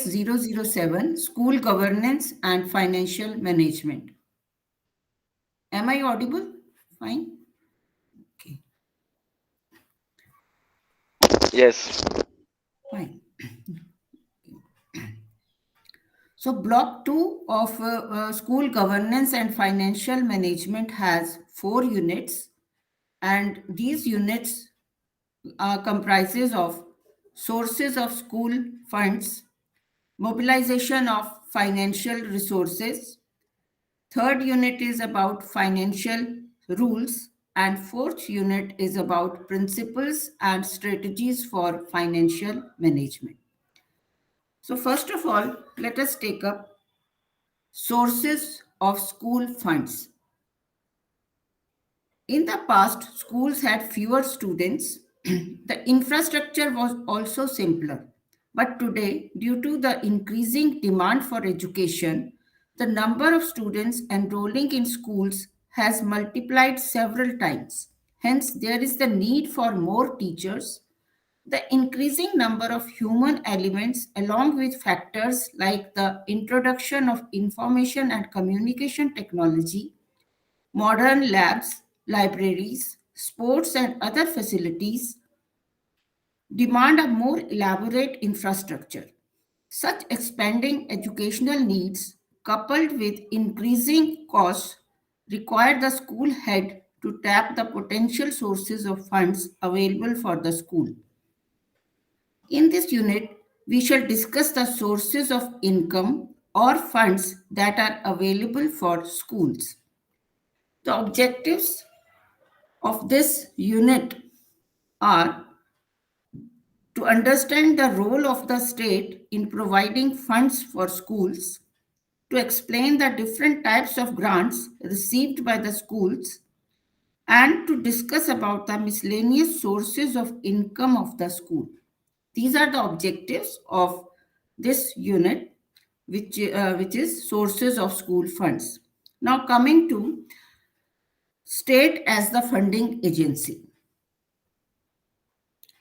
MES 007, School Governance and Financial Management. Am I audible? Fine. Okay. Yes. Fine. So block 2 of School Governance and Financial Management has 4 units, and these units comprises of sources of school funds, mobilization of financial resources. Third unit is about financial rules, and fourth unit is about principles and strategies for financial management. So first of all, let us take up sources of school funds. In the past, schools had fewer students. The infrastructure was also simpler. But today, due to the increasing demand for education, the number of students enrolling in schools has multiplied several times. Hence, there is the need for more teachers. The increasing number of human elements, along with factors like the introduction of information and communication technology, modern labs, libraries, sports, and other facilities demand a more elaborate infrastructure. Such expanding educational needs, coupled with increasing costs, require the school head to tap the potential sources of funds available for the school. In this unit, we shall discuss the sources of income or funds that are available for schools. The objectives of this unit are to understand the role of the state in providing funds for schools, to explain the different types of grants received by the schools, and to discuss about the miscellaneous sources of income of the school. These are the objectives of this unit, which is sources of school funds. Now coming to state as the funding agency.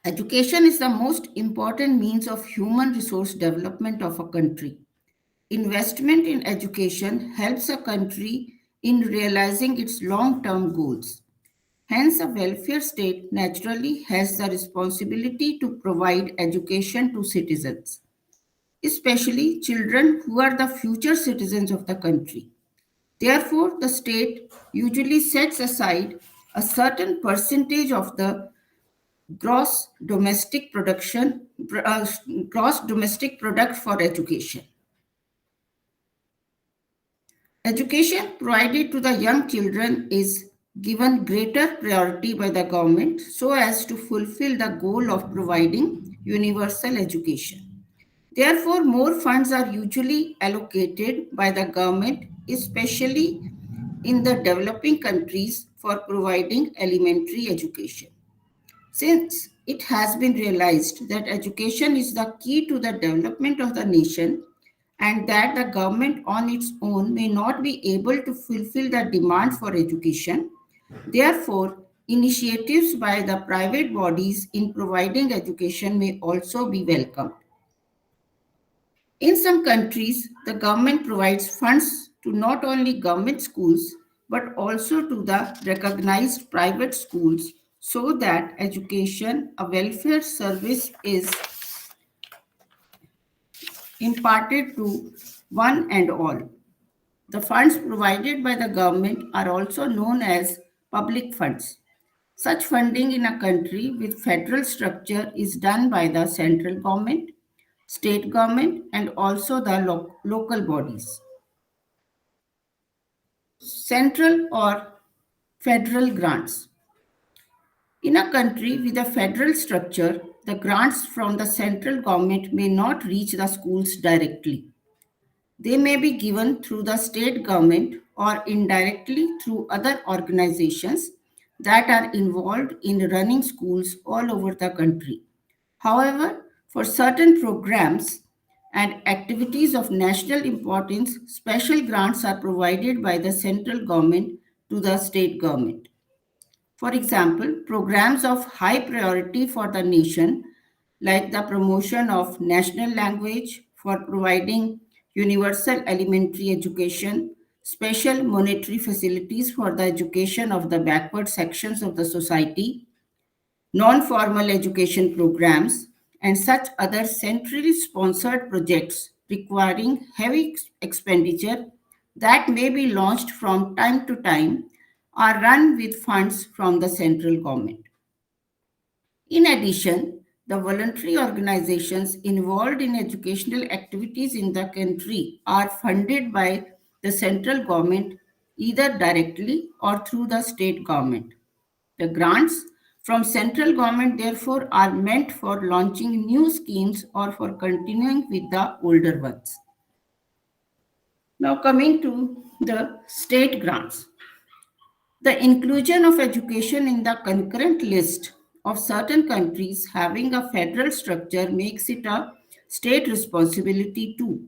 Education is the most important means of human resource development of a country. Investment in education helps a country in realizing its long-term goals. Hence, a welfare state naturally has the responsibility to provide education to citizens, especially children who are the future citizens of the country. Therefore, the state usually sets aside a certain percentage of the gross domestic production, gross domestic product for education. Education provided to the young children is given greater priority by the government so as to fulfill the goal of providing universal education. Therefore, more funds are usually allocated by the government, especially in the developing countries, for providing elementary education. Since it has been realized that education is the key to the development of the nation and that the government on its own may not be able to fulfill the demand for education, therefore, initiatives by the private bodies in providing education may also be welcomed. In some countries, the government provides funds to not only government schools but also to the recognized private schools so that education, a welfare service, is imparted to one and all. The funds provided by the government are also known as public funds. Such funding in a country with federal structure is done by the central government, state government, and also the local bodies. Central or federal grants. In a country with a federal structure, the grants from the central government may not reach the schools directly. They may be given through the state government or indirectly through other organizations that are involved in running schools all over the country. However, for certain programs and activities of national importance, special grants are provided by the central government to the state government. For example, programs of high priority for the nation, like the promotion of national language, for providing universal elementary education, special monetary facilities for the education of the backward sections of the society, non-formal education programs, and such other centrally sponsored projects requiring heavy expenditure that may be launched from time to time are run with funds from the central government. In addition, the voluntary organizations involved in educational activities in the country are funded by the central government either directly or through the state government. The grants from central government therefore are meant for launching new schemes or for continuing with the older ones. Now coming to the state grants. The inclusion of education in the concurrent list of certain countries having a federal structure makes it a state responsibility too.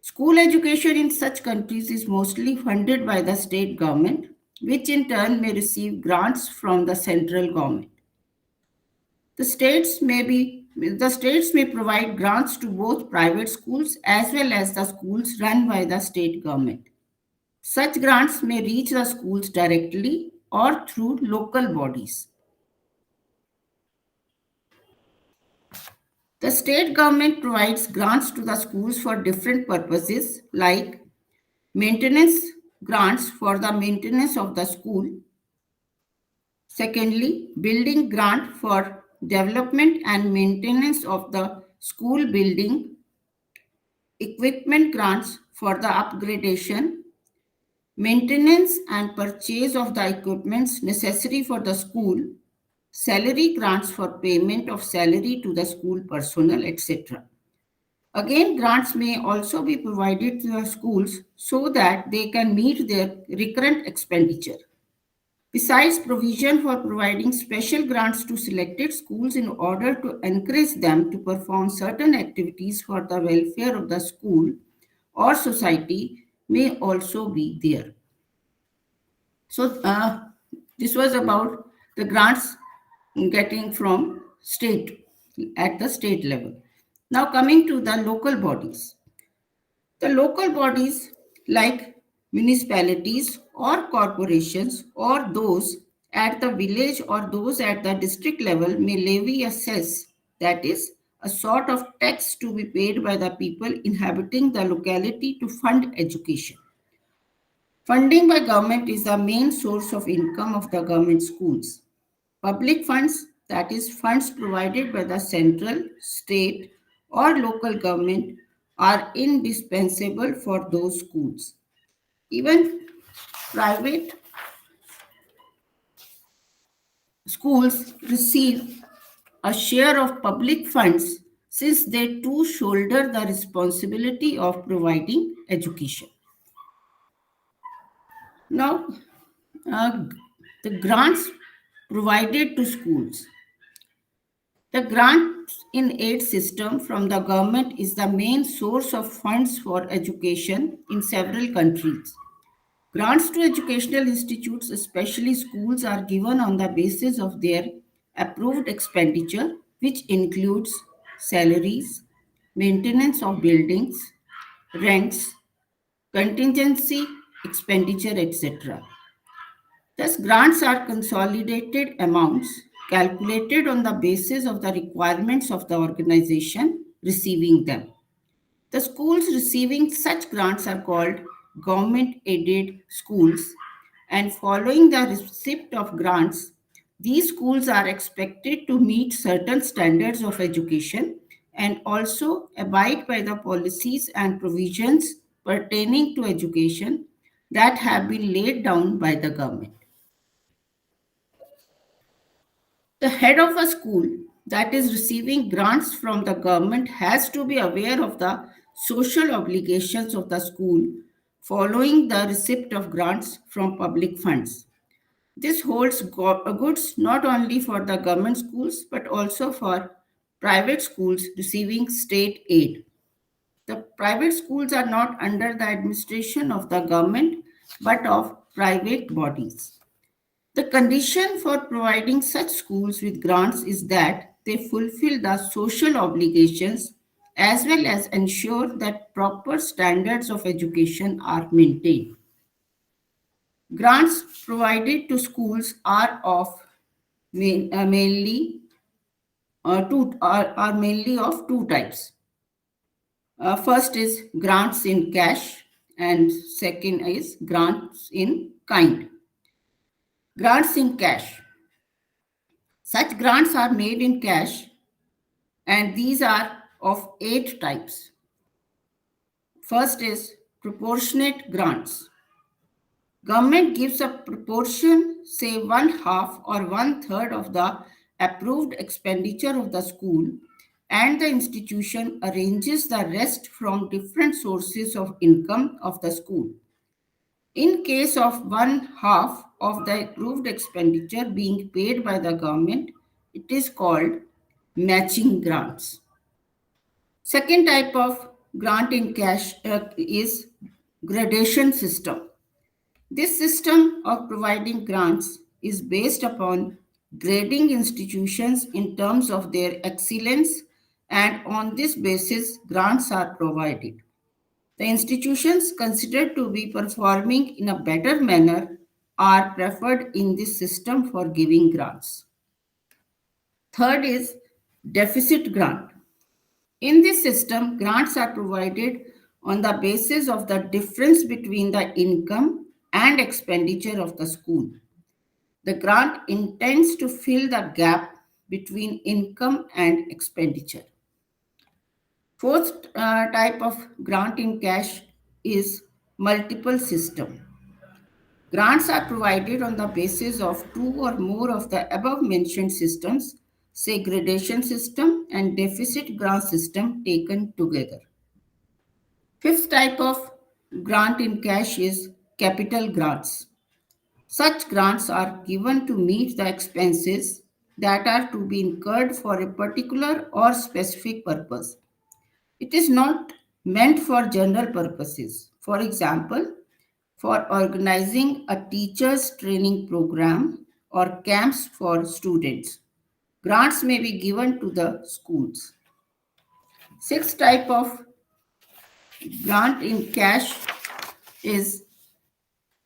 School education in such countries is mostly funded by the state government, which in turn may receive grants from the central government. The states may provide grants to both private schools as well as the schools run by the state government. Such grants may reach the schools directly or through local bodies. The state government provides grants to the schools for different purposes like maintenance grants for the maintenance of the school. Secondly, building grant for development and maintenance of the school building, equipment grants for the upgradation, maintenance and purchase of the equipments necessary for the school, salary grants for payment of salary to the school personnel, etc. Again, grants may also be provided to the schools so that they can meet their recurrent expenditure. Besides provision for providing special grants to selected schools in order to encourage them to perform certain activities for the welfare of the school or society may also be there. So this was about the grants getting from state at the state level. Now coming to the local bodies. The local bodies like municipalities or corporations or those at the village or those at the district level may levy a cess, that is a sort of tax to be paid by the people inhabiting the locality to fund education. Funding by government is the main source of income of the government schools. Public funds, that is, funds provided by the central, state, or local government, are indispensable for those schools. Even private schools receive a share of public funds since they too shoulder the responsibility of providing education. Now, uh, the grants provided to schools. The grant in aid system from the government is the main source of funds for education in several countries. Grants to educational institutes, especially schools, are given on the basis of their approved expenditure, which includes salaries, maintenance of buildings, rents, contingency expenditure, etc. Thus, grants are consolidated amounts calculated on the basis of the requirements of the organization receiving them. The schools receiving such grants are called government aided schools, and following the receipt of grants, these schools are expected to meet certain standards of education and also abide by the policies and provisions pertaining to education that have been laid down by the government. The head of a school that is receiving grants from the government has to be aware of the social obligations of the school following the receipt of grants from public funds. This holds goods not only for the government schools but also for private schools receiving state aid. The private schools are not under the administration of the government but of private bodies. The condition for providing such schools with grants is that they fulfill the social obligations as well as ensure that proper standards of education are maintained. Grants provided to schools are of mainly are mainly of two types. First is grants in cash, and second is grants in kind. Grants in cash. Such grants are made in cash, and these are of eight types. First is proportionate grants. Government gives a proportion, say one half or one third of the approved expenditure of the school, and the institution arranges the rest from different sources of income of the school. In case of one half of the approved expenditure being paid by the government, it is called matching grants. Second type of grant in cash is gradation system. This system of providing grants is based upon grading institutions in terms of their excellence, and on this basis, grants are provided. The institutions considered to be performing in a better manner are preferred in this system for giving grants. Third is deficit grant. In this system, grants are provided on the basis of the difference between the income and expenditure of the school. The grant intends to fill the gap between income and expenditure. Fourth type of grant in cash is multiple system. Grants are provided on the basis of two or more of the above mentioned systems, say gradation system and deficit grant system taken together. Fifth type of grant in cash is capital grants. Such grants are given to meet the expenses that are to be incurred for a particular or specific purpose. It is not meant for general purposes. For example, for organizing a teacher's training program or camps for students. Grants may be given to the schools. Sixth type of grant in cash is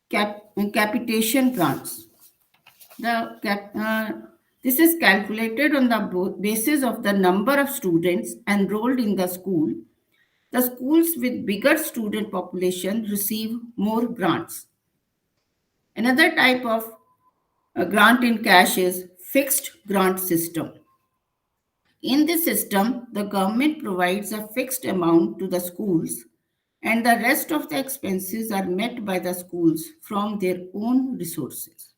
capitation grants. This is calculated on the basis of the number of students enrolled in the school. The schools with bigger student population receive more grants. Another type of grant in cash is fixed grant system. In this system, the government provides a fixed amount to the schools, and the rest of the expenses are met by the schools from their own resources.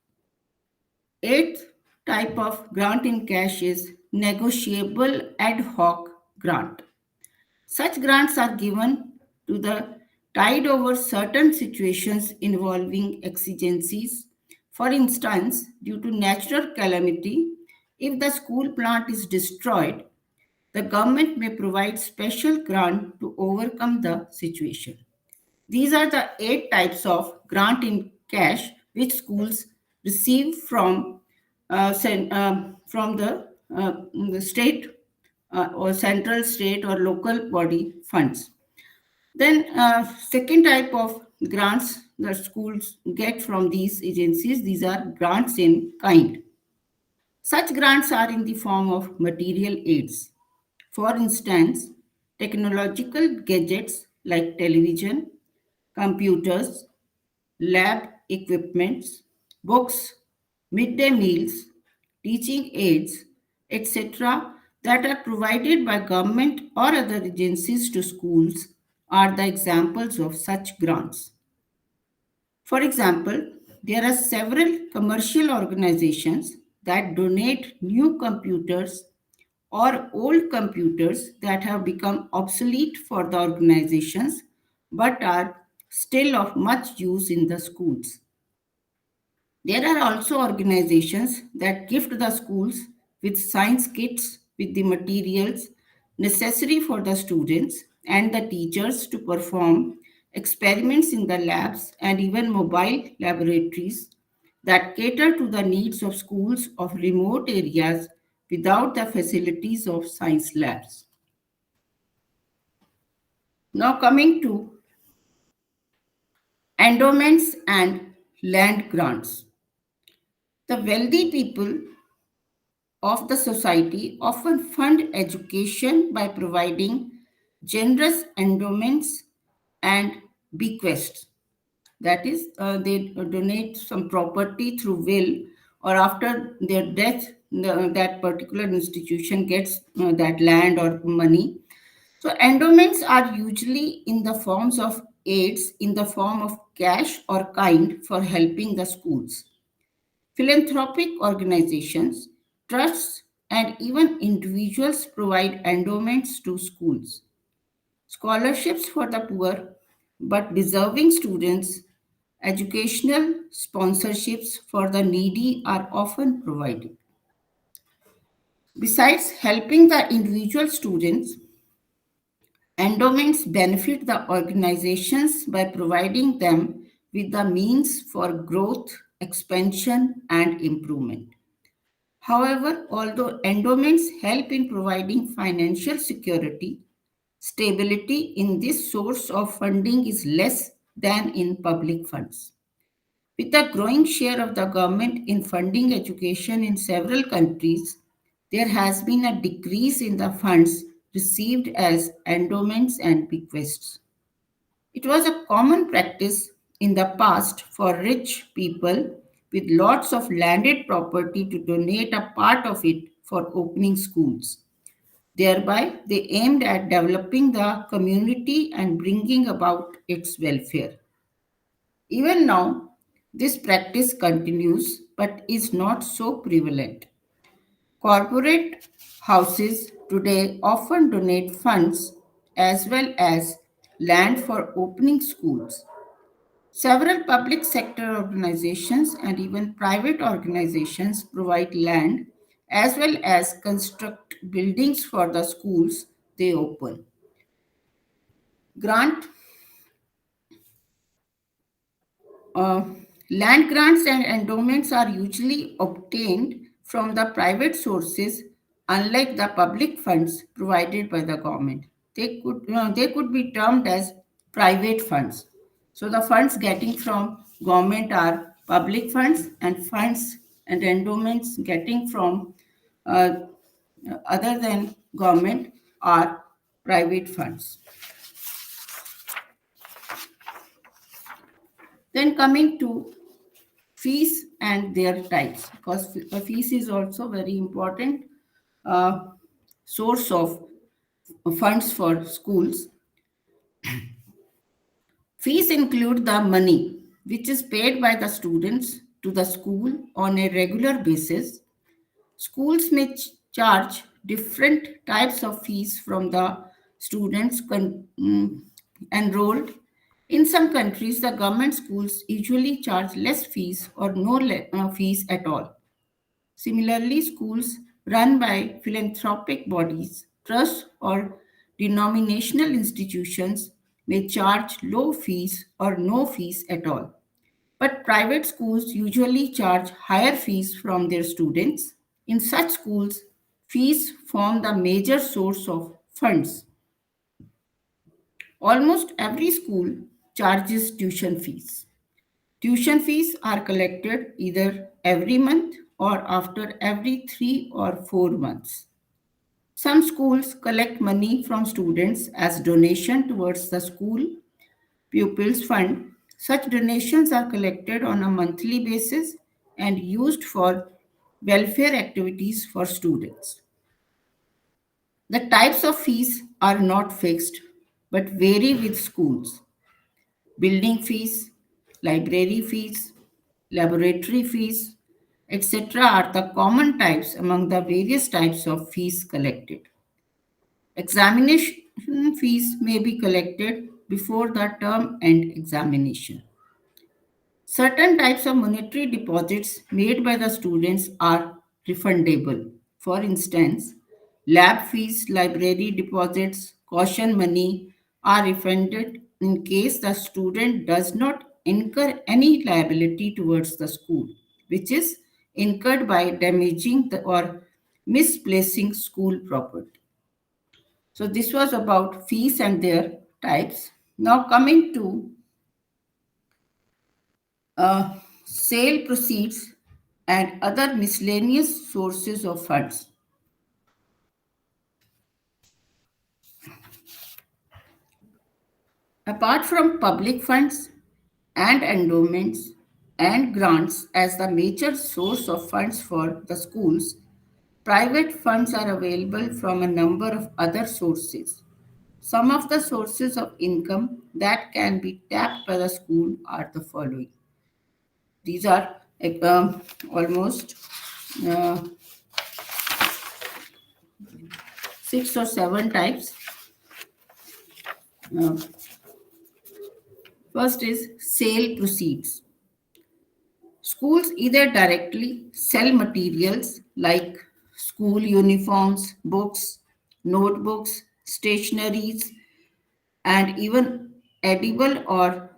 Eighth type of grant in cash is negotiable ad hoc grant. Such grants are given to the tide over certain situations involving exigencies. For instance, due to natural calamity, if the school plant is destroyed, the government may provide special grant to overcome the situation. These are the eight types of grant in cash which schools receive from the state or central, state, or local body funds. Then, second type of grants that schools get from these agencies, these are grants in kind. Such grants are in the form of material aids. For instance, technological gadgets like television, computers, lab equipments, books, midday meals, teaching aids, etc., that are provided by government or other agencies to schools are the examples of such grants. For example, there are several commercial organizations that donate new computers or old computers that have become obsolete for the organizations but are still of much use in the schools. There are also organizations that gift the schools with science kits with the materials necessary for the students and the teachers to perform experiments in the labs and even mobile laboratories that cater to the needs of schools of remote areas without the facilities of science labs. Now, coming to endowments and land grants. The wealthy people of the society often fund education by providing generous endowments and bequests. That is, they donate some property through will, or after their death, that particular institution gets that land or money. So, endowments are usually in the forms of aids in the form of cash or kind for helping the schools. Philanthropic organizations, trusts, and even individuals provide endowments to schools. Scholarships for the poor but deserving students, educational sponsorships for the needy are often provided. Besides helping the individual students, endowments benefit the organizations by providing them with the means for growth, expansion, and improvement. However, although endowments help in providing financial security, stability in this source of funding is less than in public funds. With a growing share of the government in funding education in several countries, there has been a decrease in the funds received as endowments and bequests. It was a common practice in the past for rich people with lots of landed property to donate a part of it for opening schools. Thereby, they aimed at developing the community and bringing about its welfare. Even now, this practice continues but is not so prevalent. Corporate houses today often donate funds as well as land for opening schools. Several public sector organizations and even private organizations provide land as well as construct buildings for the schools they open. Grant Uh, Land grants and endowments are usually obtained from the private sources, unlike the public funds provided by the government. They could be termed as private funds. So the funds getting from government are public funds, and funds and endowments getting from uh, other than government are private funds. Then coming to fees and their types, because fees is also very important uh, source of funds for schools. Fees include the money which is paid by the students to the school on a regular basis. Schools may charge different types of fees from the students enrolled. In some countries, the government schools usually charge less fees or no fees at all. Similarly, schools run by philanthropic bodies, trusts, or denominational institutions may charge low fees or no fees at all. But private schools usually charge higher fees from their students. In such schools, fees form the major source of funds. Almost every school charges tuition fees. Tuition fees are collected either every month or after every 3 or 4 months. Some schools collect money from students as donation towards the school pupils fund. Such donations are collected on a monthly basis and used for welfare activities for students. The types of fees are not fixed but vary with schools. Building fees, library fees, laboratory fees, etc. are the common types among the various types of fees collected. Examination fees may be collected before the term end examination. Certain types of monetary deposits made by the students are refundable. For instance, lab fees, library deposits, caution money are refunded in case the student does not incur any liability towards the school, which is incurred by damaging or misplacing school property. So, this was about fees and their types. Now coming to uh, sale proceeds and other miscellaneous sources of funds. Apart from public funds and endowments and grants as the major source of funds for the schools, private funds are available from a number of other sources. Some of the sources of income that can be tapped by the school are the following. These are almost uh, 6 or 7 types. Uh, First is sale proceeds. Schools either directly sell materials like school uniforms, books, notebooks, stationeries, and even edible or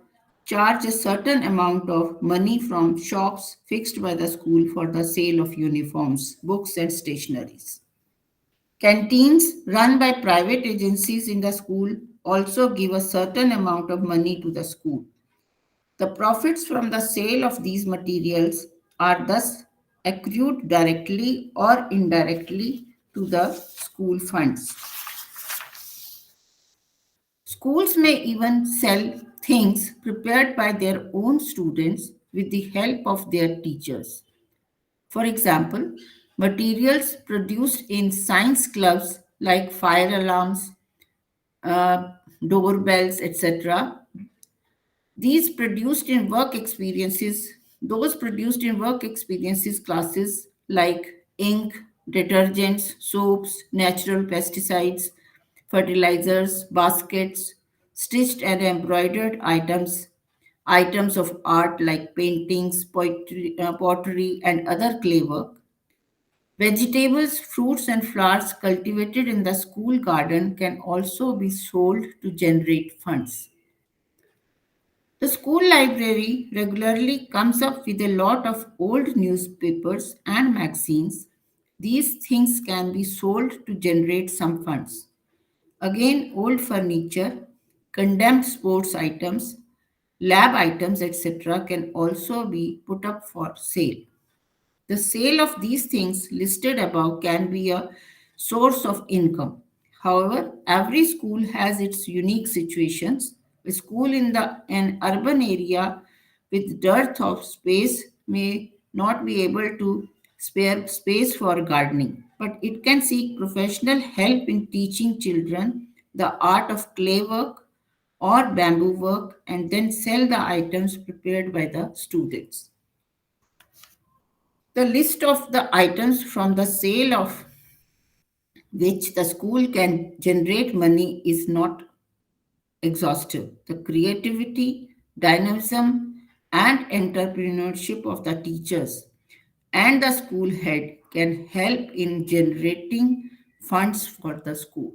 charge a certain amount of money from shops fixed by the school for the sale of uniforms, books, and stationeries. Canteens run by private agencies in the school also give a certain amount of money to the school. The profits from the sale of these materials are thus accrued directly or indirectly to the school funds. Schools may even sell things prepared by their own students with the help of their teachers. For example, materials produced in science clubs like fire alarms, uh, doorbells, etc. These produced in work experiences, those produced in work experiences classes like ink, detergents, soaps, natural pesticides, fertilizers, baskets, stitched and embroidered items, items of art like paintings, pottery, and other clay work. Vegetables, fruits, and flowers cultivated in the school garden can also be sold to generate funds. The school library regularly comes up with a lot of old newspapers and magazines. These things can be sold to generate some funds. Again, old furniture, condemned sports items, lab items, etc., can also be put up for sale. The sale of these things listed above can be a source of income. However, every school has its unique situations. A school in an urban area with dearth of space may not be able to spare space for gardening, but it can seek professional help in teaching children the art of clay work or bamboo work and then sell the items prepared by the students. The list of the items from the sale of which the school can generate money is not exhaustive. The creativity, dynamism, and entrepreneurship of the teachers and the school head can help in generating funds for the school.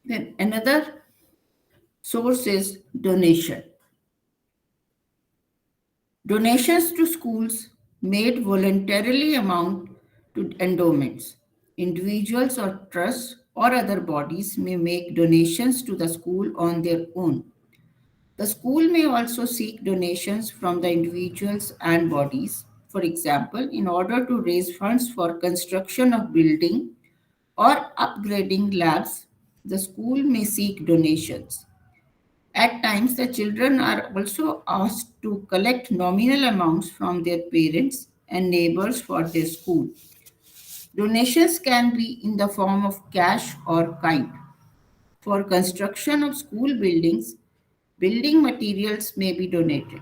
Then another source is donation. Donations to schools made voluntarily amount to endowments. Individuals or trusts or other bodies may make donations to the school on their own. The school may also seek donations from the individuals and bodies. For example, in order to raise funds for construction of building or upgrading labs, the school may seek donations. At times, the children are also asked to collect nominal amounts from their parents and neighbors for their school. Donations can be in the form of cash or kind. For construction of school buildings, building materials may be donated.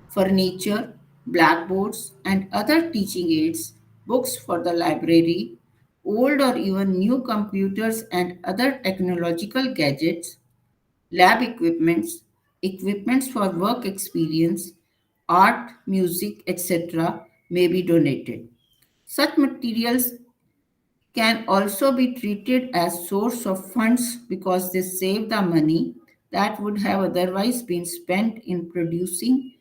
Furniture, blackboards, and other teaching aids, books for the library, old or even new computers and other technological gadgets, lab equipments, equipments for work experience, art, music, etc. may be donated. Such materials can also be treated as source of funds because they save the money that would have otherwise been spent in procuring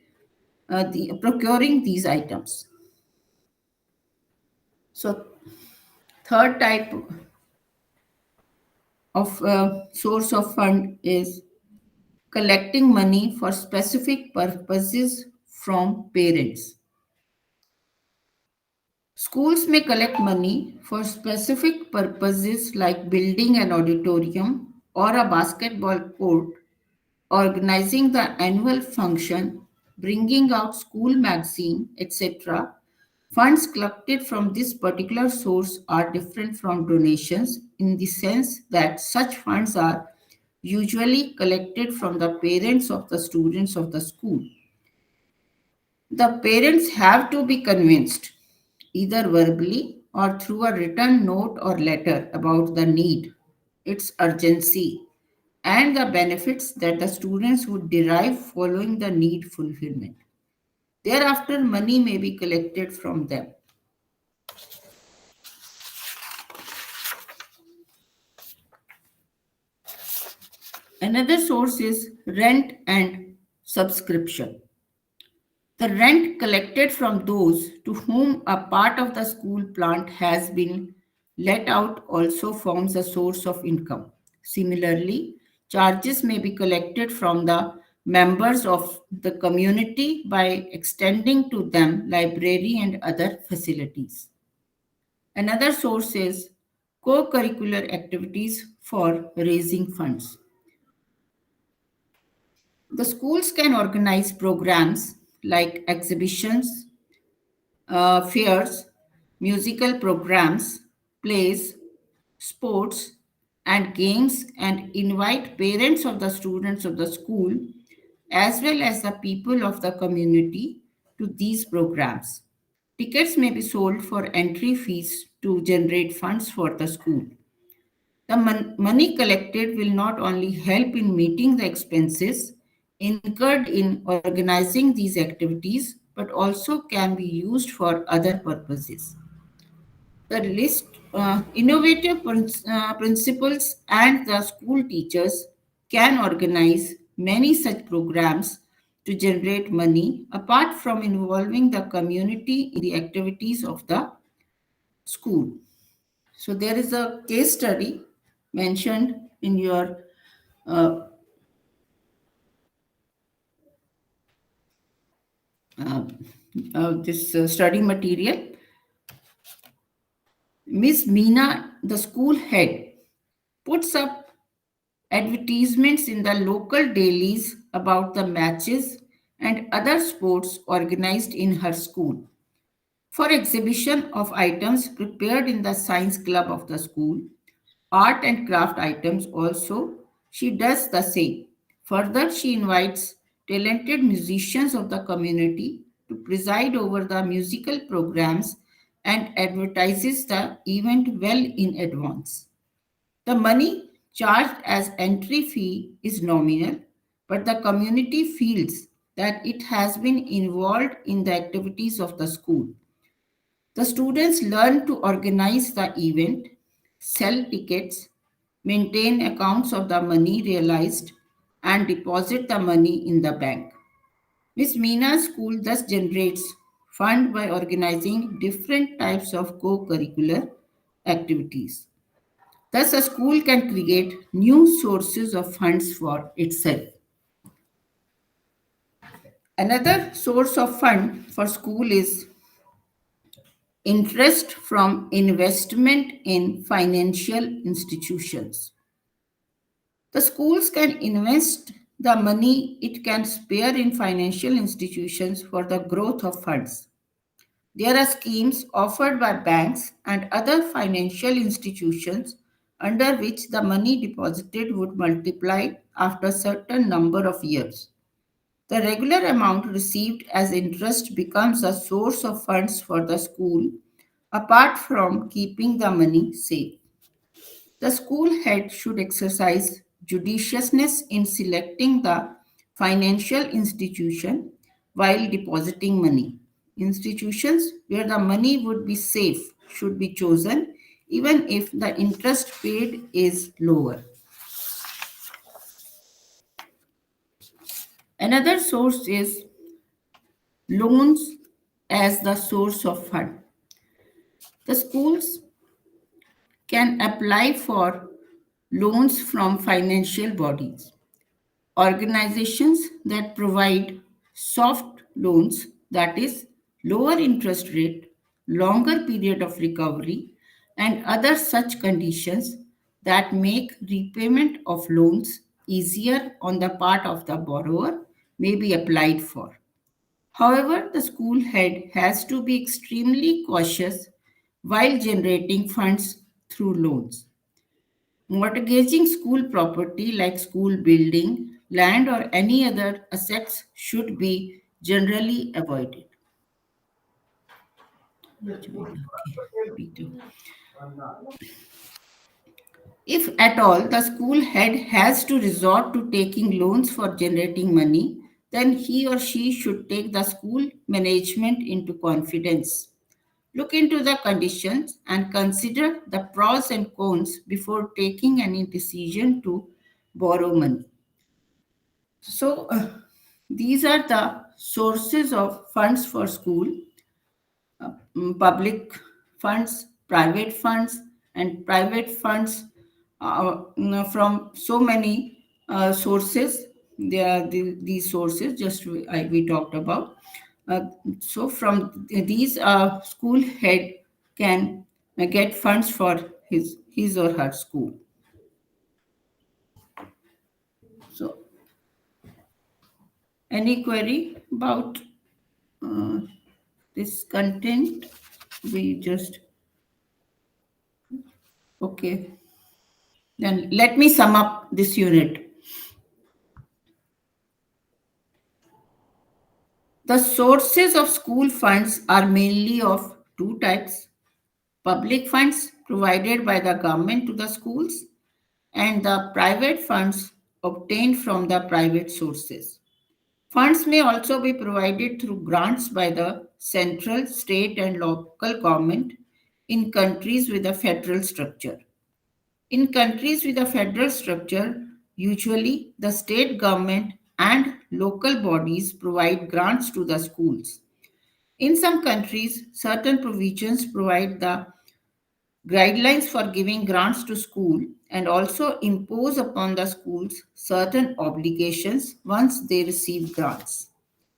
these items. So third type of source of fund is collecting money for specific purposes from parents. Schools may collect money for specific purposes like building an auditorium or a basketball court, organizing the annual function, bringing out school magazine, etc. Funds collected from this particular source are different from donations in the sense that such funds are usually collected from the parents of the students of the school. The parents have to be convinced, either verbally or through a written note or letter, about the need, its urgency, and the benefits that the students would derive following the need fulfillment. Thereafter, money may be collected from them. Another source is rent and subscription. The rent collected from those to whom a part of the school plant has been let out also forms a source of income. Similarly, charges may be collected from the members of the community by extending to them library and other facilities. Another source is co-curricular activities for raising funds. The schools can organize programs like exhibitions, fairs, musical programs, plays, sports, and games, and invite parents of the students of the school as well as the people of the community to these programs. Tickets may be sold for entry fees to generate funds for the school. The money collected will not only help in meeting the expenses incurred in organizing these activities, but also can be used for other purposes. The list, innovative principals and the school teachers can organize many such programs to generate money apart from involving the community in the activities of the school. So there is a case study mentioned in your uh, uh, this study material. Miss Meena, the school head, puts up advertisements in the local dailies about the matches and other sports organized in her school. For exhibition of items prepared in the science club of the school, art and craft items also, she does the same. Further, she invites talented musicians of the community to preside over the musical programs and advertises the event well in advance. The money charged as entry fee is nominal, but the community feels that it has been involved in the activities of the school. The students learn to organize the event, sell tickets, maintain accounts of the money realized, and deposit the money in the bank. Miss Meena's school thus generates fund by organizing different types of co-curricular activities. Thus, a school can create new sources of funds for itself. Another source of fund for school is interest from investment in financial institutions. The schools can invest the money it can spare in financial institutions for the growth of funds. There are schemes offered by banks and other financial institutions under which the money deposited would multiply after a certain number of years. The regular amount received as interest becomes a source of funds for the school apart from keeping the money safe. The school head should exercise judiciousness in selecting the financial institution while depositing money. Institutions where the money would be safe should be chosen even if the interest paid is lower. Another source is loans as the source of fund. The schools can apply for loans from financial bodies. Organizations that provide soft loans, that is, lower interest rate, longer period of recovery, and other such conditions that make repayment of loans easier on the part of the borrower may be applied for. However, the school head has to be extremely cautious while generating funds through loans. Mortgaging school property like school building, land, or any other assets should be generally avoided. Okay. If at all the school head has to resort to taking loans for generating money, then he or she should take the school management into confidence. Look into the conditions and consider the pros and cons before taking any decision to borrow money. So, these are the sources of funds for school: public funds, private funds, and private funds from so many sources. There are these sources just we talked about. Uh, so, from these, school head can get funds for his or her school. So, any query about uh, this content? We just okay. Then let me sum up this unit. The sources of school funds are mainly of two types: public funds provided by the government to the schools, and the private funds obtained from the private sources. Funds may also be provided through grants by the central, state, and local government in countries with a federal structure. In countries with a federal structure, usually the state government and local bodies provide grants to the schools. In some countries, certain provisions provide the guidelines for giving grants to school and also impose upon the schools certain obligations once they receive grants.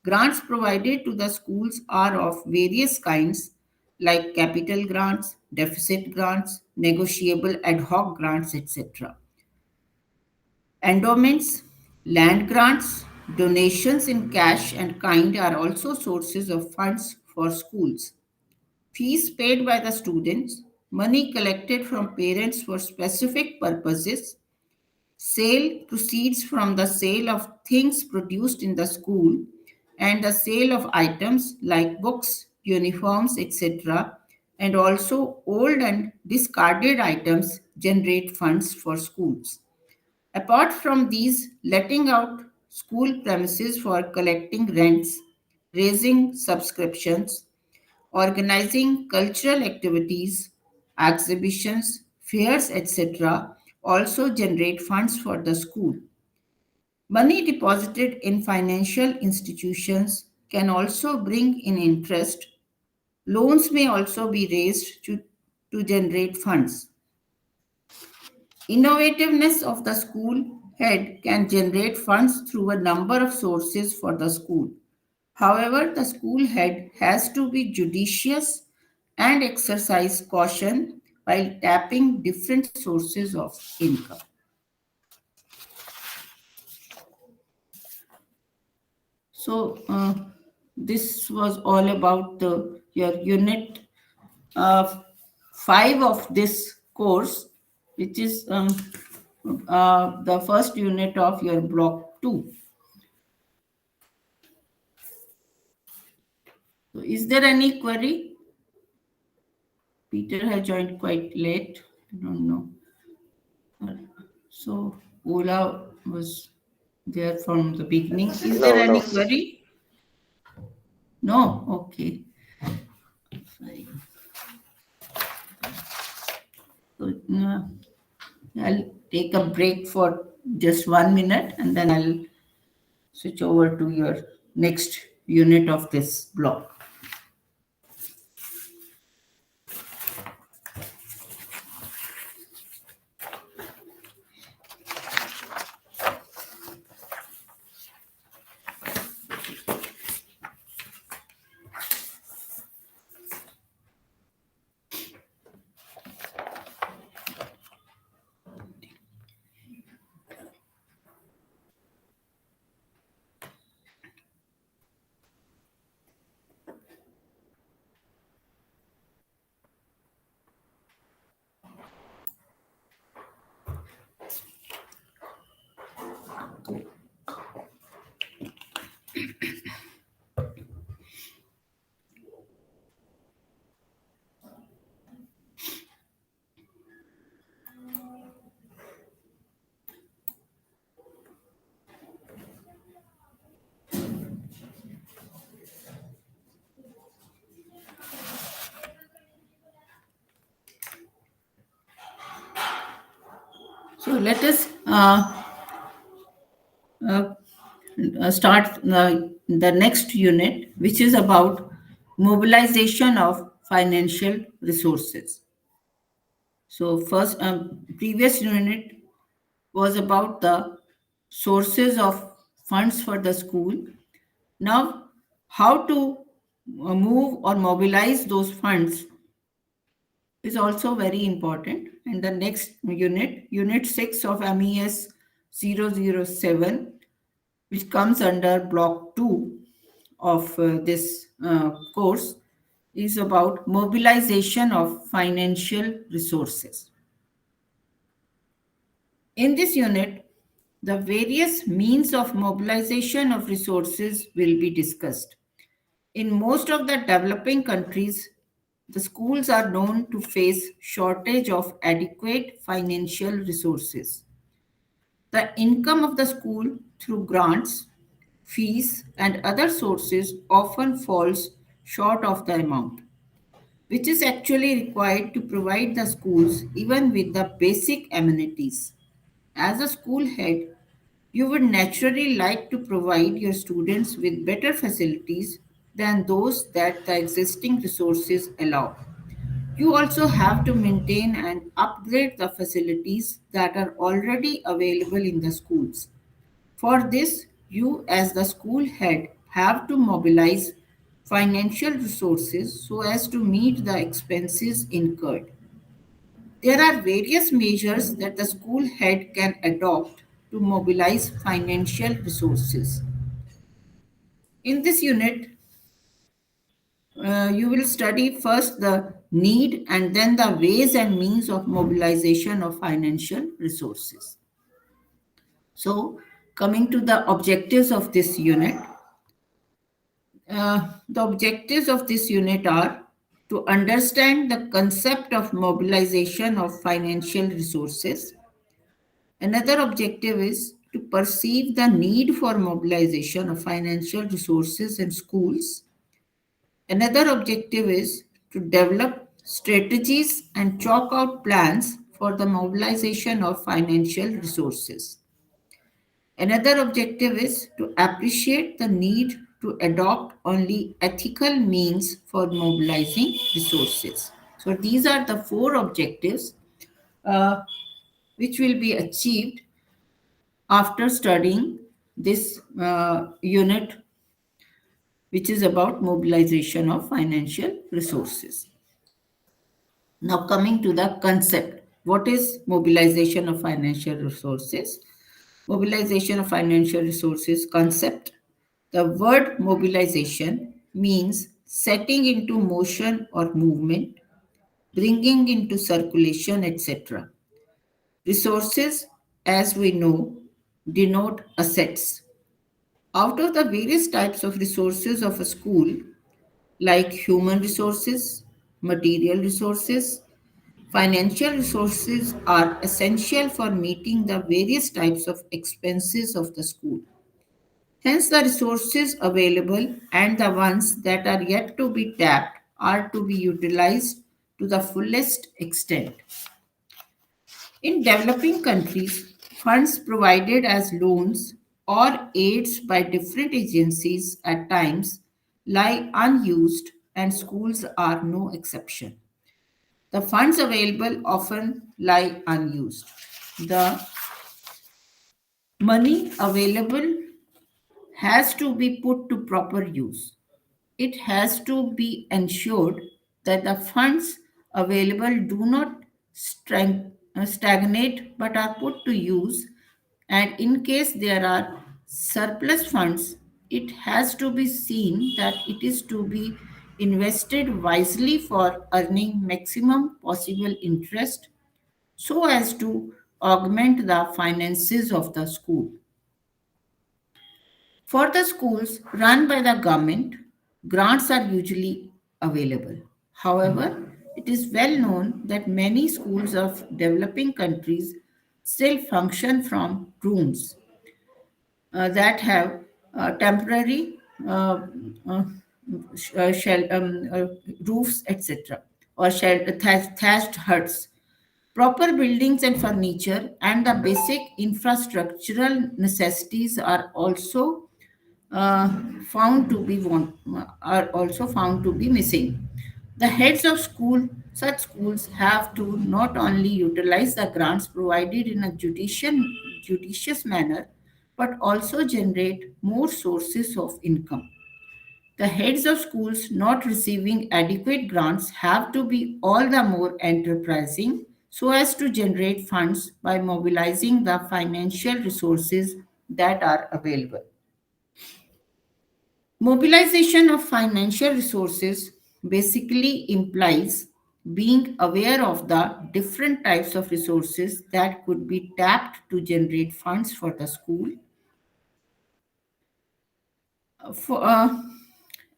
Grants provided to the schools are of various kinds like capital grants, deficit grants, negotiable ad hoc grants, etc. Endowments, land grants, donations in cash and kind are also sources of funds for schools. Fees paid by the students, money collected from parents for specific purposes, sale proceeds from the sale of things produced in the school, and the sale of items like books, uniforms, etc., and also old and discarded items generate funds for schools. Apart from these, letting out school premises for collecting rents, raising subscriptions, organizing cultural activities, exhibitions, fairs, etc., also generate funds for the school. Money deposited in financial institutions can also bring in interest. Loans may also be raised to generate funds. Innovativeness of the school head can generate funds through a number of sources for the school. However, the school head has to be judicious and exercise caution while tapping different sources of income. So, this was all about your unit uh, 5 of this course, which is the first unit of your block 2. So, is there any query? Peter has joined quite late. I don't know. So, Ola was there from the beginning. Is there No, any no. query? No? Okay. Fine. So, I'll take a break for just 1 minute and then I'll switch over to your next unit of this block. So let us uh, start the next unit, which is about mobilization of financial resources. So first, previous unit was about the sources of funds for the school. Now, how to move or mobilize those funds is also very important. And the next unit, Unit 6 of MES 007, which comes under Block 2 of this course, is about mobilization of financial resources. In this unit, the various means of mobilization of resources will be discussed. In most of the developing countries, the schools are known to face shortage of adequate financial resources. The income of the school through grants, fees, and other sources often falls short of the amount, which is actually required to provide the schools even with the basic amenities. As a school head, you would naturally like to provide your students with better facilities than those that the existing resources allow. You also have to maintain and upgrade the facilities that are already available in the schools. For this, you, as the school head, have to mobilize financial resources so as to meet the expenses incurred. There are various measures that the school head can adopt to mobilize financial resources. In this unit, you will study first the need and then the ways and means of mobilization of financial resources. So, coming to the objectives of this unit, the objectives of this unit are to understand the concept of mobilization of financial resources. Another objective is to perceive the need for mobilization of financial resources in schools. Another objective is to develop strategies and chalk out plans for the mobilization of financial resources. Another objective is to appreciate the need to adopt only ethical means for mobilizing resources. So, these are the four objectives uh, which will be achieved after studying this unit, which is about mobilization of financial resources. Now, coming to the concept, what is mobilization of financial resources? Mobilization of financial resources concept. The word mobilization means setting into motion or movement, bringing into circulation, etc. Resources, as we know, denote assets. Out of the various types of resources of a school, like human resources, material resources, financial resources are essential for meeting the various types of expenses of the school. Hence, the resources available and the ones that are yet to be tapped are to be utilized to the fullest extent. In developing countries, funds provided as loans or aids by different agencies at times lie unused, and schools are no exception. The funds available often lie unused. The money available has to be put to proper use. It has to be ensured that the funds available do not stagnate but are put to use. And in case there are surplus funds, it has to be seen that it is to be invested wisely for earning maximum possible interest so as to augment the finances of the school. For the schools run by the government, grants are usually available. However, it is well known that many schools of developing countries still function from rooms that have temporary uh, shell, roofs, etc., or thatched huts Proper buildings and furniture and the basic infrastructural necessities uh, found to be are also found to be missing. The heads of such schools have to not only utilize the grants provided in a judicious manner, but also generate more sources of income. The heads of schools not receiving adequate grants have to be all the more enterprising so as to generate funds by mobilizing the financial resources that are available. Mobilization of financial resources basically implies being aware of the different types of resources that could be tapped to generate funds for the school. For,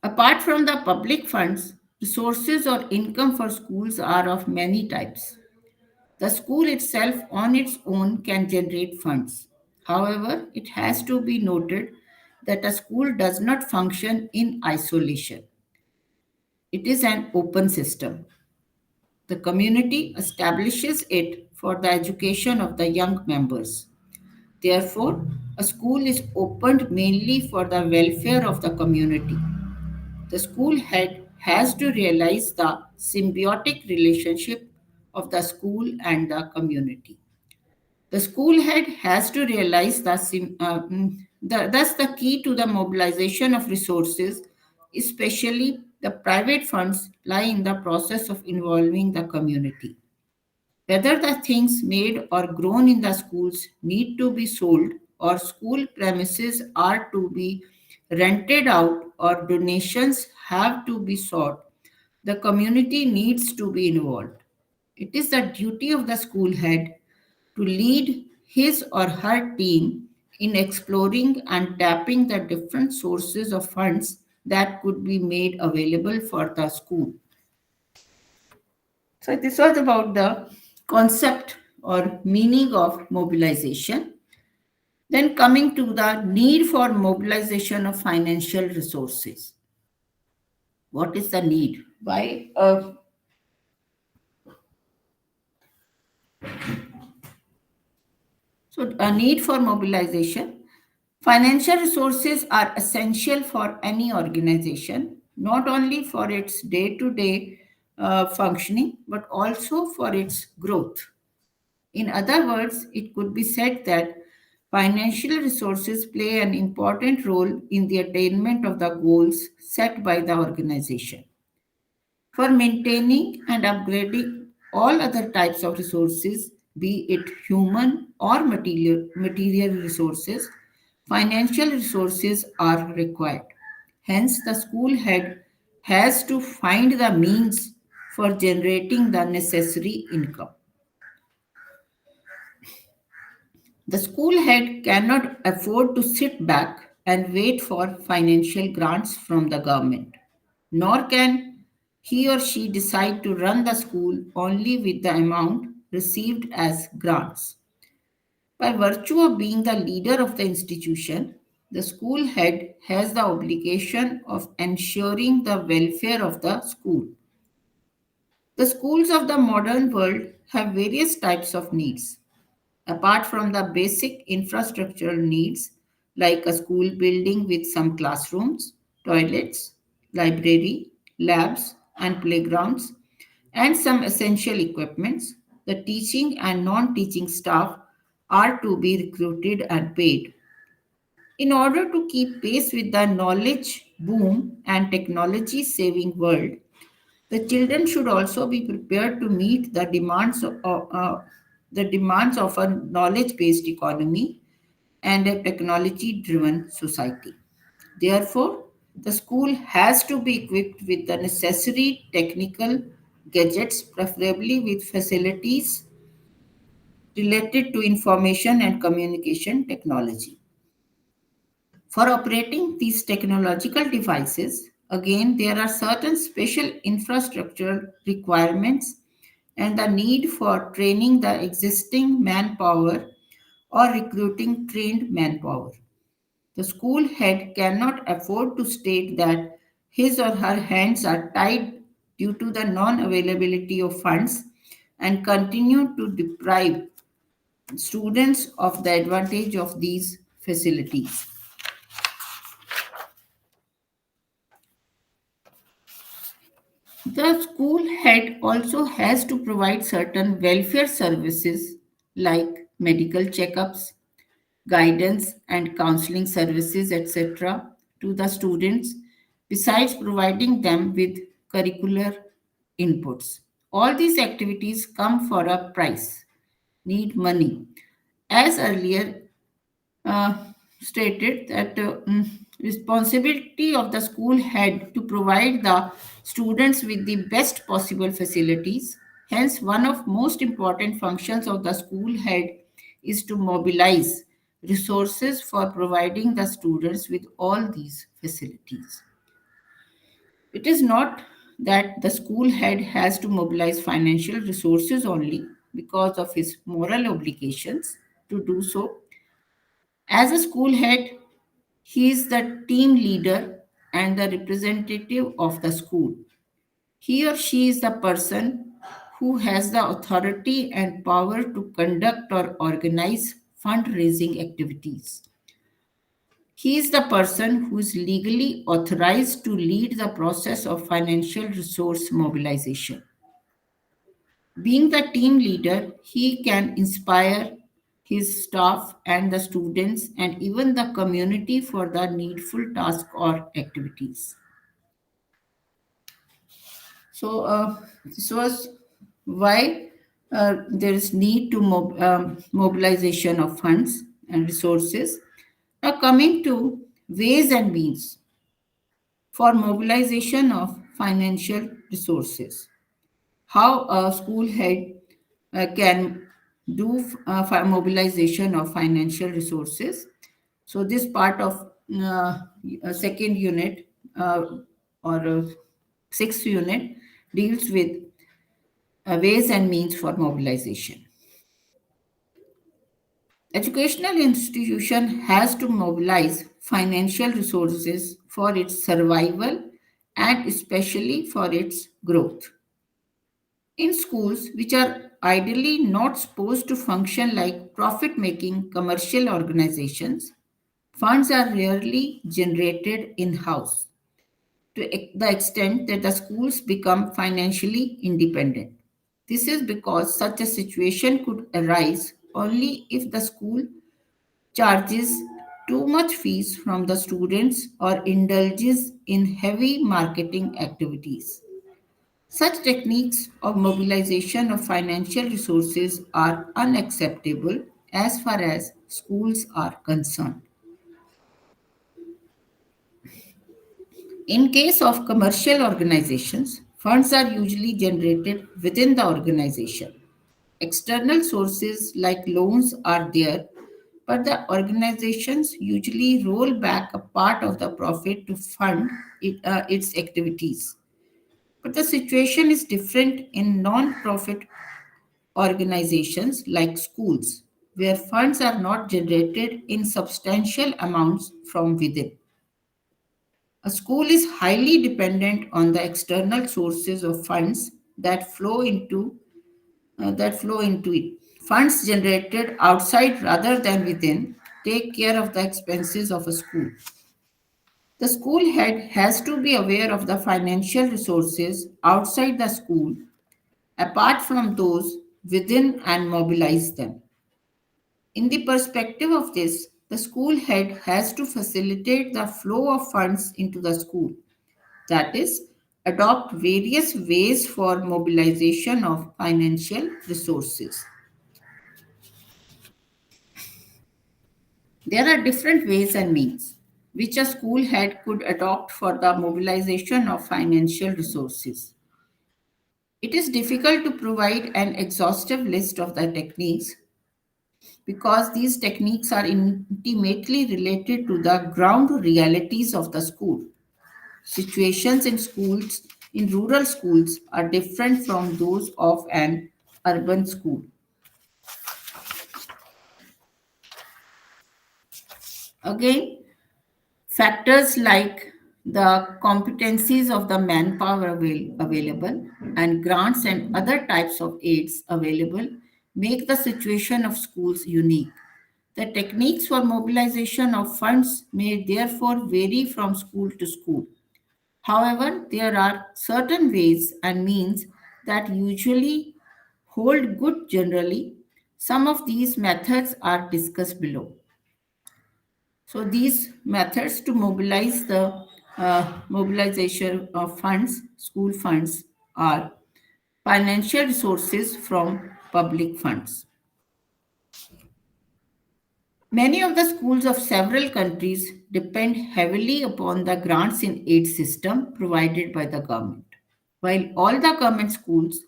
Apart from the public funds, resources or income for schools are of many types. The school itself on its own can generate funds. However, it has to be noted that a school does not function in isolation. It is an open system. The community establishes it for the education of the young members. Therefore, a school is opened mainly for the welfare of the community. The school head has to realize the symbiotic relationship of the school and the community. The school head has to realize thus the key to the mobilization of resources, especially the private funds, lie in the process of involving the community. Whether the things made or grown in the schools need to be sold or school premises are to be rented out or donations have to be sought, the community needs to be involved. It is the duty of the school head to lead his or her team in exploring and tapping the different sources of funds that could be made available for the school. So, this was about the concept or meaning of mobilization. Then, coming to the need for mobilization of financial resources. What is the need? Why? So, a need for mobilization. Financial resources are essential for any organization, not only for its day to day functioning, but also for its growth. In other words, it could be said that financial resources play an important role in the attainment of the goals set by the organization. For maintaining and upgrading all other types of resources, be it human or material resources, financial resources are required. Hence, the school head has to find the means for generating the necessary income. The school head cannot afford to sit back and wait for financial grants from the government, nor can he or she decide to run the school only with the amount received as grants. By virtue of being the leader of the institution, the school head has the obligation of ensuring the welfare of the school. The schools of the modern world have various types of needs. Apart from the basic infrastructural needs like a school building with some classrooms, toilets, library, labs, and playgrounds, and some essential equipments, the teaching and non teaching staff are to be recruited and paid. In order to keep pace with the knowledge boom and technology saving world, the children should also be prepared to meet the demands of a knowledge-based economy and a technology-driven society. Therefore, the school has to be equipped with the necessary technical gadgets, preferably with facilities related to information and communication technology. For operating these technological devices, again, there are certain special infrastructural requirements and the need for training the existing manpower or recruiting trained manpower. The school head cannot afford to state that his or her hands are tied due to the non availability of funds and continue to deprive students of the advantage of these facilities. The school head also has to provide certain welfare services like medical checkups, guidance and counseling services, etc., to the students, besides providing them with curricular inputs. All these activities come for a price, need money. As earlier uh, stated that responsibility of the school head to provide the students with the best possible facilities. Hence, one of most important functions of the school head is to mobilize resources for providing the students with all these facilities. It is not that the school head has to mobilize financial resources only because of his moral obligations to do so. As a school head, he is the team leader and the representative of the school. He or she is the person who has the authority and power to conduct or organize fundraising activities. He is the person who is legally authorized to lead the process of financial resource mobilization. Being the team leader, he can inspire his staff and the students and even the community for the needful task or activities. So this was why there is need to mobilization of funds and resources. Now coming to ways and means for mobilization of financial resources. How a school head can do mobilization of financial resources. So this part of second unit or sixth unit deals with ways and means for mobilization. Educational institution has to mobilize financial resources for its survival and especially for its growth. In schools, which are ideally not supposed to function like profit making commercial organizations, funds are rarely generated in house to the extent that the schools become financially independent. This is because such a situation could arise only if the school charges too much fees from the students or indulges in heavy marketing activities. Such techniques of mobilization of financial resources are unacceptable as far as schools are concerned. In case of commercial organizations, funds are usually generated within the organization. External sources like loans are there, but the organizations usually roll back a part of the profit to fund its activities. But the situation is different in non profit organizations like schools, where funds are not generated in substantial amounts from within. A school is highly dependent on the external sources of funds that flow into it. Funds generated outside rather than within take care of the expenses of a school. The school head has to be aware of the financial resources outside the school apart from those within and mobilize them. In the perspective of this, the school head has to facilitate the flow of funds into the school. That is, adopt various ways for mobilization of financial resources. There are different ways and means which a school head could adopt for the mobilization of financial resources. It is difficult to provide an exhaustive list of the techniques because these techniques are intimately related to the ground realities of the school. Situations in schools, in rural schools, are different from those of an urban school. Again, factors like the competencies of the manpower available, and grants and other types of aids available make the situation of schools unique. The techniques for mobilization of funds may therefore vary from school to school. However, there are certain ways and means that usually hold good generally. Some of these methods are discussed below. So these methods to mobilize the mobilization of funds, school funds, are financial resources from public funds. Many of the schools of several countries depend heavily upon the grants in aid system provided by the government. While all the government schools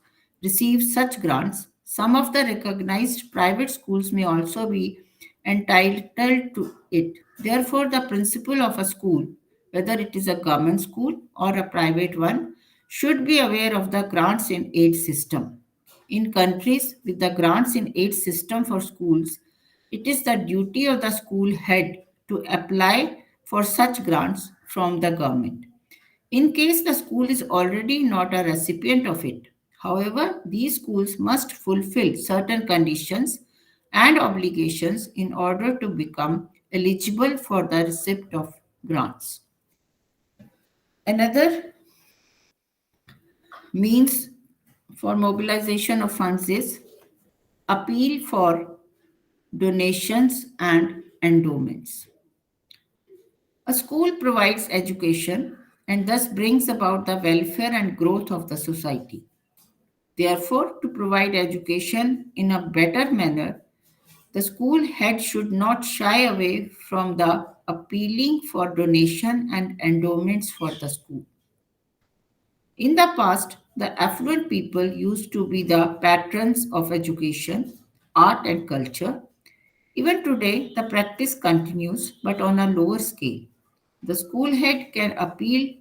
receive such grants, some of the recognized private schools may also be entitled to it. Therefore, the principal of a school, whether it is a government school or a private one, should be aware of the grants in aid system. In countries with the grants in aid system for schools, it is the duty of the school head to apply for such grants from the government. In case the school is already not a recipient of it. However, these schools must fulfill certain conditions and obligations in order to become eligible for the receipt of grants. Another means for mobilization of funds is appeal for donations and endowments. A school provides education and thus brings about the welfare and growth of the society. Therefore, to provide education in a better manner, the school head should not shy away from the appealing for donation and endowments for the school. In the past, the affluent people used to be the patrons of education, art, and culture. Even today, the practice continues but on a lower scale. The school head can appeal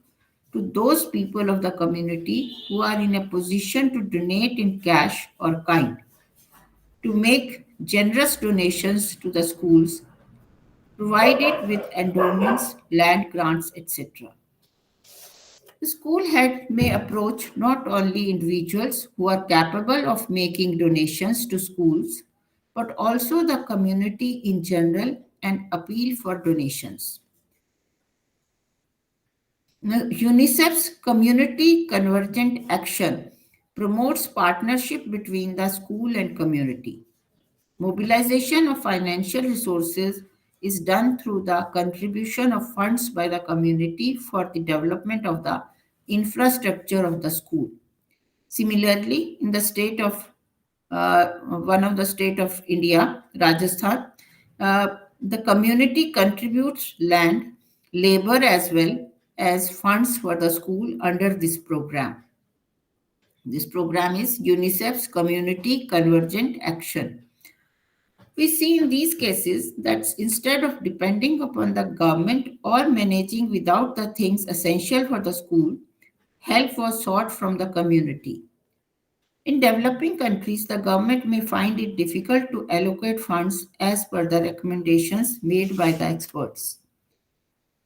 to those people of the community who are in a position to donate in cash or kind, to make generous donations to the schools, provided with endowments, land grants, etc. The school head may approach not only individuals who are capable of making donations to schools, but also the community in general and appeal for donations. Now, UNICEF's Community Convergent Action promotes partnership between the school and community. Mobilization of financial resources is done through the contribution of funds by the community for the development of the infrastructure of the school. Similarly, in the state of one of the state of India, Rajasthan, uh, the community contributes land, labor as well as funds for the school under this program. This program is UNICEF's Community Convergent Action. We see in these cases that instead of depending upon the government or managing without the things essential for the school, help was sought from the community. In developing countries, the government may find it difficult to allocate funds as per the recommendations made by the experts.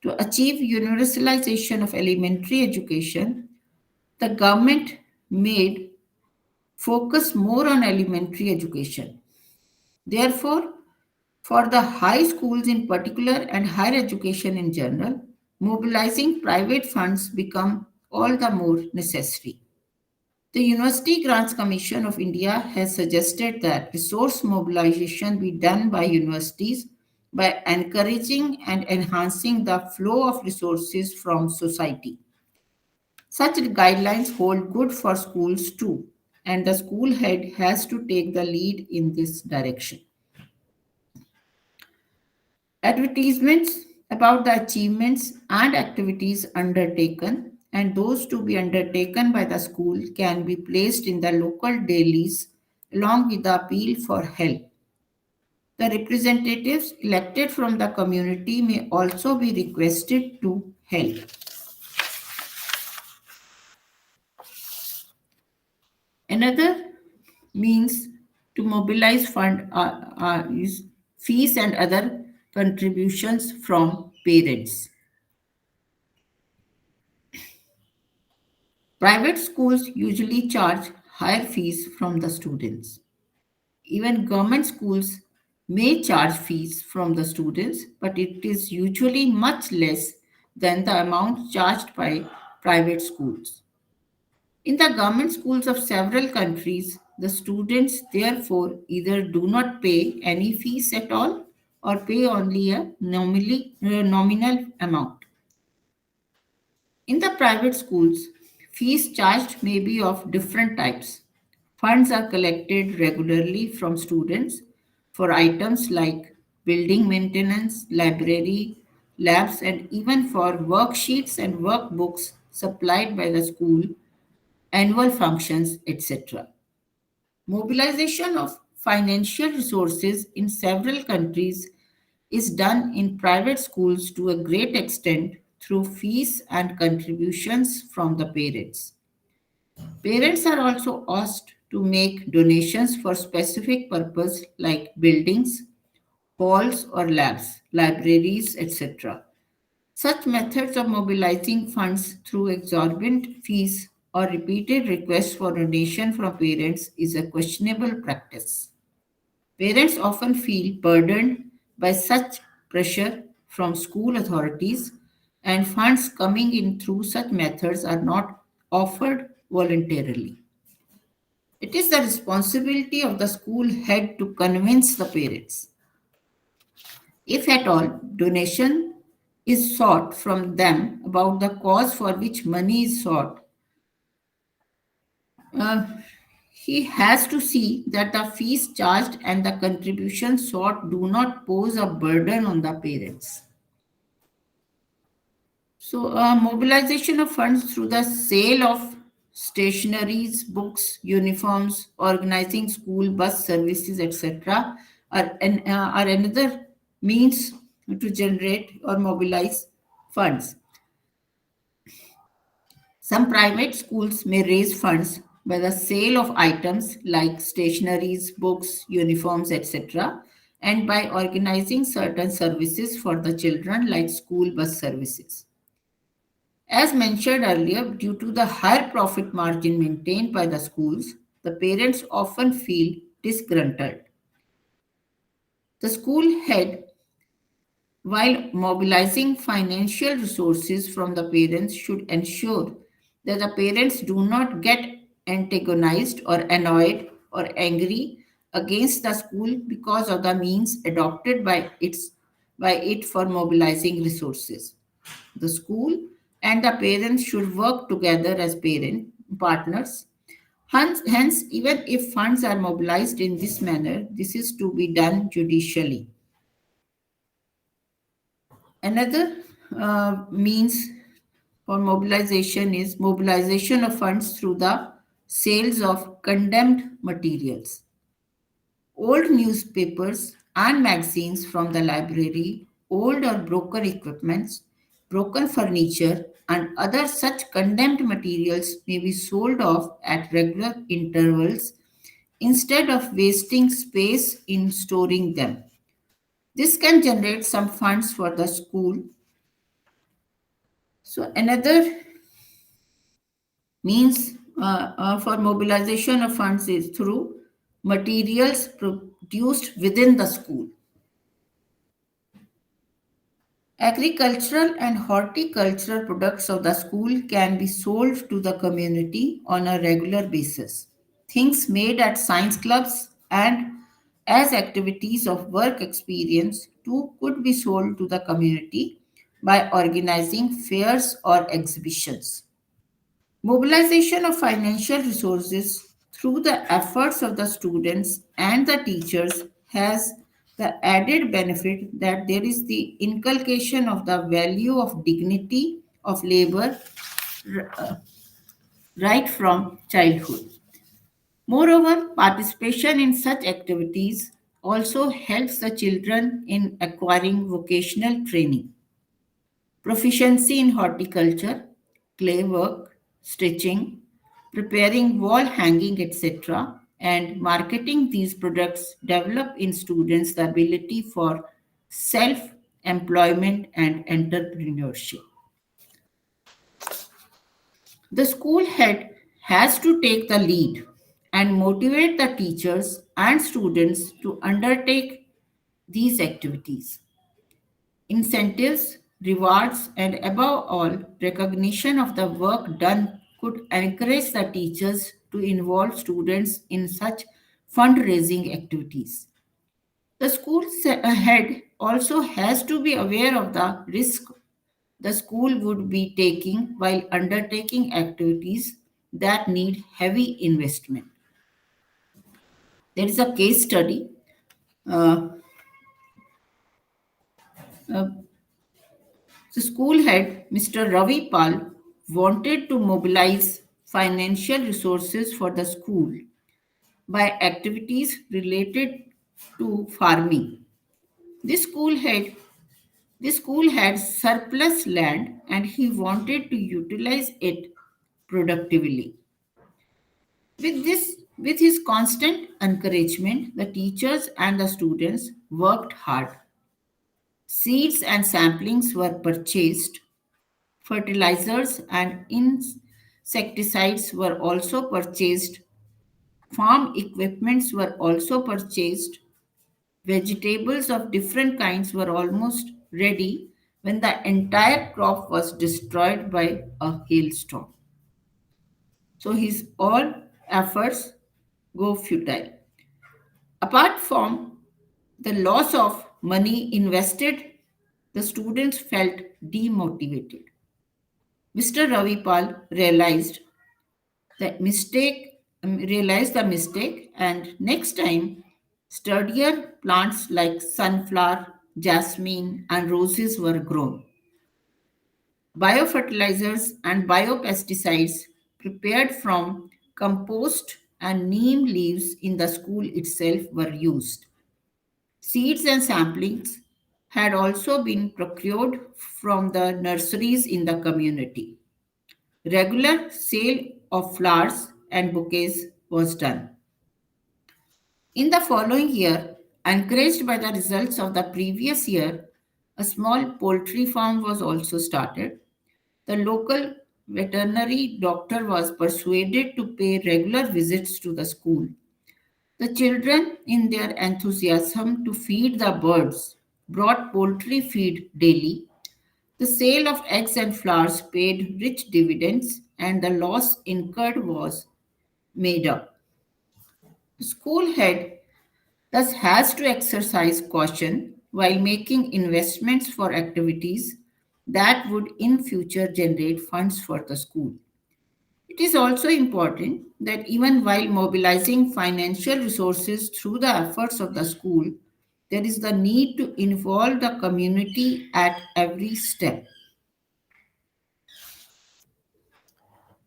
To achieve universalization of elementary education, the government made focus more on elementary education. Therefore, for the high schools in particular and higher education in general, mobilizing private funds become all the more necessary. The University Grants Commission of India has suggested that resource mobilization be done by universities by encouraging and enhancing the flow of resources from society. Such guidelines hold good for schools too, and the school head has to take the lead in this direction. Advertisements about the achievements and activities undertaken and those to be undertaken by the school can be placed in the local dailies along with the appeal for help. The representatives elected from the community may also be requested to help. Another means to mobilize fund is fees and other contributions from parents. Private schools usually charge higher fees from the students. Even government schools may charge fees from the students, but it is usually much less than the amount charged by private schools. In the government schools of several countries, the students therefore either do not pay any fees at all or pay only a nominal amount. In the private schools, fees charged may be of different types. Funds are collected regularly from students for items like building maintenance, library, labs, and even for worksheets and workbooks supplied by the school, annual functions, etc. Mobilization of financial resources in several countries is done in private schools to a great extent through fees and contributions from the parents. Parents are also asked to make donations for specific purpose like buildings, halls or labs, libraries, etc. Such methods of mobilizing funds through exorbitant fees or repeated requests for donation from parents is a questionable practice. Parents often feel burdened by such pressure from school authorities, and funds coming in through such methods are not offered voluntarily. It is the responsibility of the school head to convince the parents. If at all, donation is sought from them about the cause for which money is sought, uh, he has to see that the fees charged and the contributions sought do not pose a burden on the parents. So, mobilization of funds through the sale of stationaries, books, uniforms, organizing school bus services, etc., are another means to generate or mobilize funds. Some private schools may raise funds by the sale of items like stationaries, books, uniforms, etc., and by organizing certain services for the children like school bus services. As mentioned earlier, due to the higher profit margin maintained by the schools, the parents often feel disgruntled. The school head, while mobilizing financial resources from the parents, should ensure that the parents do not get antagonized or annoyed or angry against the school because of the means adopted by it for mobilizing resources. The school and the parents should work together as parent partners. Hence, even if funds are mobilized in this manner, this is to be done judicially. Another means for mobilization is mobilization of funds through the sales of condemned materials. Old newspapers and magazines from the library, old or broken equipments, broken furniture, and other such condemned materials may be sold off at regular intervals instead of wasting space in storing them. This can generate some funds for the school. So, another means for mobilization of funds is through materials produced within the school. Agricultural and horticultural products of the school can be sold to the community on a regular basis. Things made at science clubs and as activities of work experience too could be sold to the community by organizing fairs or exhibitions. Mobilization of financial resources through the efforts of the students and the teachers has the added benefit that there is the inculcation of the value of dignity of labor uh, right from childhood. Moreover, participation in such activities also helps the children in acquiring vocational training. Proficiency in horticulture, clay work, stitching, preparing wall hanging, etc., and marketing these products develop in students the ability for self employment and entrepreneurship. The school head has to take the lead and motivate the teachers and students to undertake these activities. Incentives, rewards, and above all, recognition of the work done could encourage the teachers to involve students in such fundraising activities. The school head also has to be aware of the risk the school would be taking while undertaking activities that need heavy investment. There is a case study. Uh, uh, the school head, Mr. Ravi Pal, wanted to mobilize financial resources for the school by activities related to farming. This school head The school had surplus land and he wanted to utilize it productively. With his constant encouragement, the teachers and the students worked hard. Seeds and samplings were purchased, fertilizers and insecticides were also purchased, farm equipments were also purchased, vegetables of different kinds were almost ready when the entire crop was destroyed by a hailstorm. So his all efforts go futile. Apart from the loss of money invested, the students felt demotivated. Mr. Ravipal realized the mistake, and next time, sturdier plants like sunflower, jasmine, and roses were grown. Biofertilizers and biopesticides prepared from compost and neem leaves in the school itself were used. Seeds and samplings had also been procured from the nurseries in the community. Regular sale of flowers and bouquets was done. In the following year, encouraged by the results of the previous year, a small poultry farm was also started. The local veterinary doctor was persuaded to pay regular visits to the school. The children, in their enthusiasm to feed the birds, brought poultry feed daily. The sale of eggs and flowers paid rich dividends, and the loss incurred was made up. The school head thus has to exercise caution while making investments for activities that would in future generate funds for the school. It is also important that even while mobilizing financial resources through the efforts of the school, there is the need to involve the community at every step.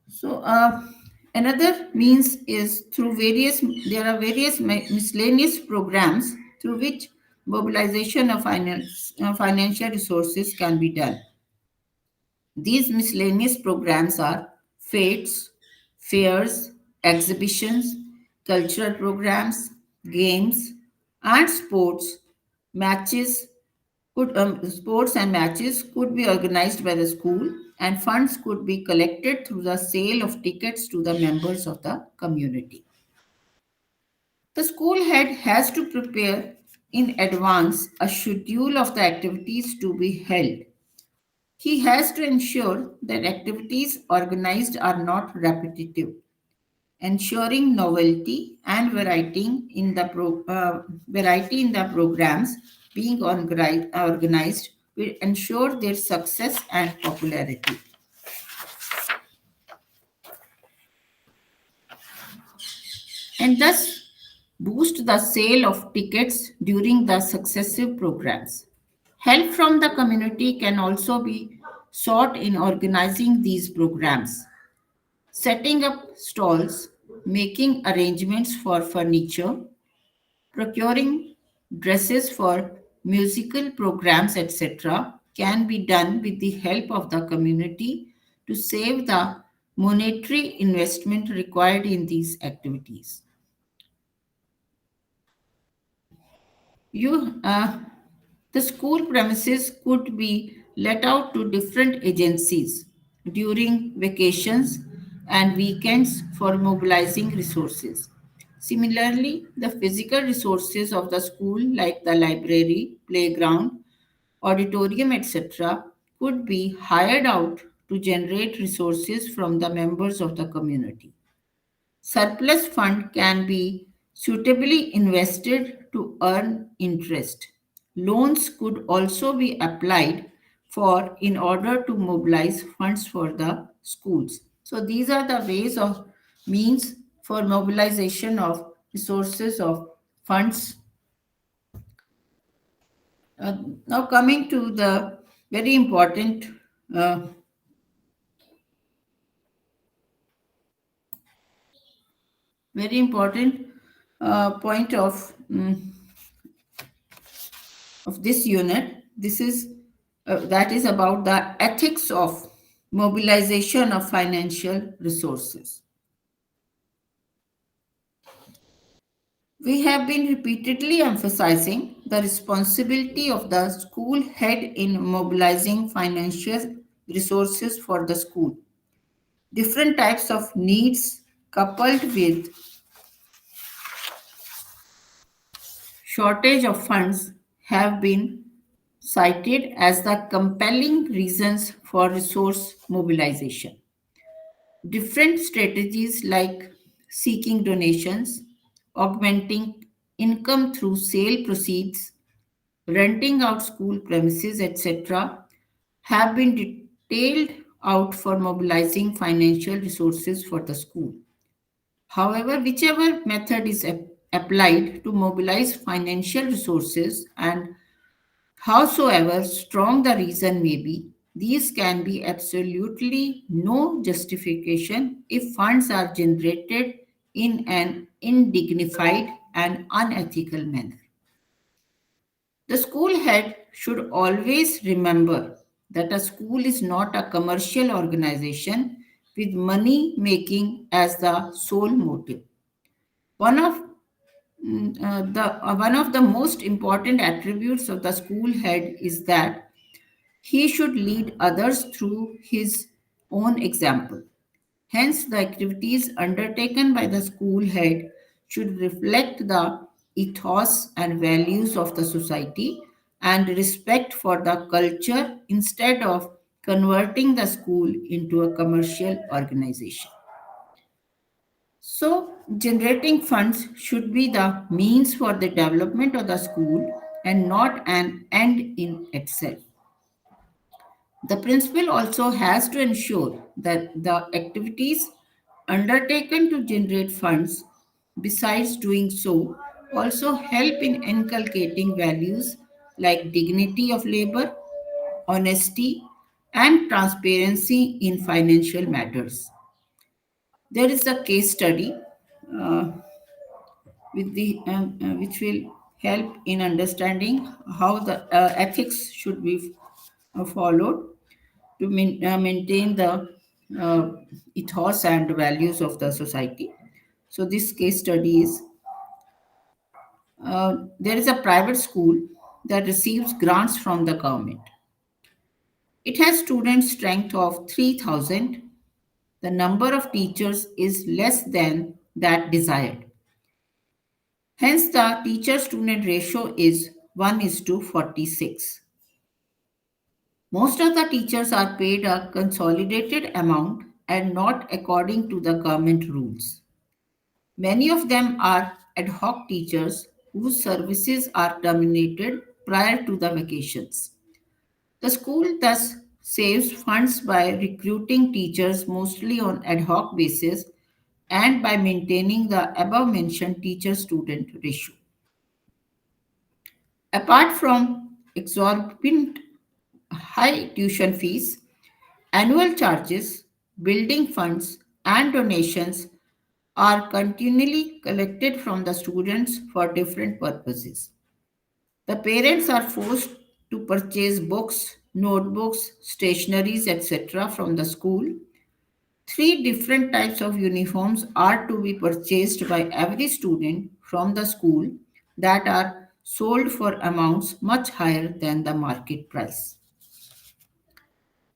So, another means is through there are various miscellaneous programs through which mobilization of financial resources can be done. These miscellaneous programs are fates, fairs, exhibitions, cultural programs, games, and sports and matches could be organized by the school, and funds could be collected through the sale of tickets to the members of the community. The school head has to prepare in advance a schedule of the activities to be held. He has to ensure that activities organized are not repetitive, ensuring novelty and variety in the programs being organized will ensure their success and popularity. And thus boost the sale of tickets during the successive programs. Help from the community can also be sought in organizing these programs. Setting up stalls, making arrangements for furniture, procuring dresses for musical programs, etc., can be done with the help of the community to save the monetary investment required in these activities. You, the school premises could be let out to different agencies during vacations and weekends for mobilizing resources. Similarly, the physical resources of the school, like the library, playground, auditorium, etc., could be hired out to generate resources from the members of the community. Surplus fund can be suitably invested to earn interest. Loans could also be applied for in order to mobilize funds for the schools. So these are the ways of means for mobilization of resources of funds. Uh, Now coming to the very important uh, very important point of this unit. This is that is about the ethics of mobilization of financial resources. We have been repeatedly emphasizing the responsibility of the school head in mobilizing financial resources for the school. Different types of needs coupled with shortage of funds have been cited as the compelling reasons for resource mobilization. Different strategies like seeking donations, augmenting income through sale proceeds, renting out school premises, etc., have been detailed out for mobilizing financial resources for the school. However, whichever method is applied to mobilize financial resources and howsoever strong the reason may be, these can be absolutely no justification if funds are generated in an indignified and unethical manner. The school head should always remember that a school is not a commercial organization with money making as the sole motive. One of one of the most important attributes of the school head is that he should lead others through his own example. Hence, the activities undertaken by the school head should reflect the ethos and values of the society and respect for the culture instead of converting the school into a commercial organization. So, generating funds should be the means for the development of the school and not an end in itself. The principal also has to ensure that the activities undertaken to generate funds, besides doing so, also help in inculcating values like dignity of labor, honesty, and transparency in financial matters. There is a case study uh, which will help in understanding how the ethics should be followed to maintain the uh, ethos and values of the society. So, this case study is there is a private school that receives grants from the government. It has student strength of 3,000. The number of teachers is less than that desired. Hence, the teacher student ratio is 1 is to 46. Most of the teachers are paid a consolidated amount and not according to the government rules. Many of them are ad hoc teachers whose services are terminated prior to the vacations. The school thus saves funds by recruiting teachers mostly on ad hoc basis and by maintaining the above mentioned teacher student ratio. Apart from exorbitant high tuition fees, annual charges, building funds, and donations are continually collected from the students for different purposes. The parents are forced to purchase books, notebooks, stationeries, etc. from the school. Three different types of uniforms are to be purchased by every student from the school that are sold for amounts much higher than the market price.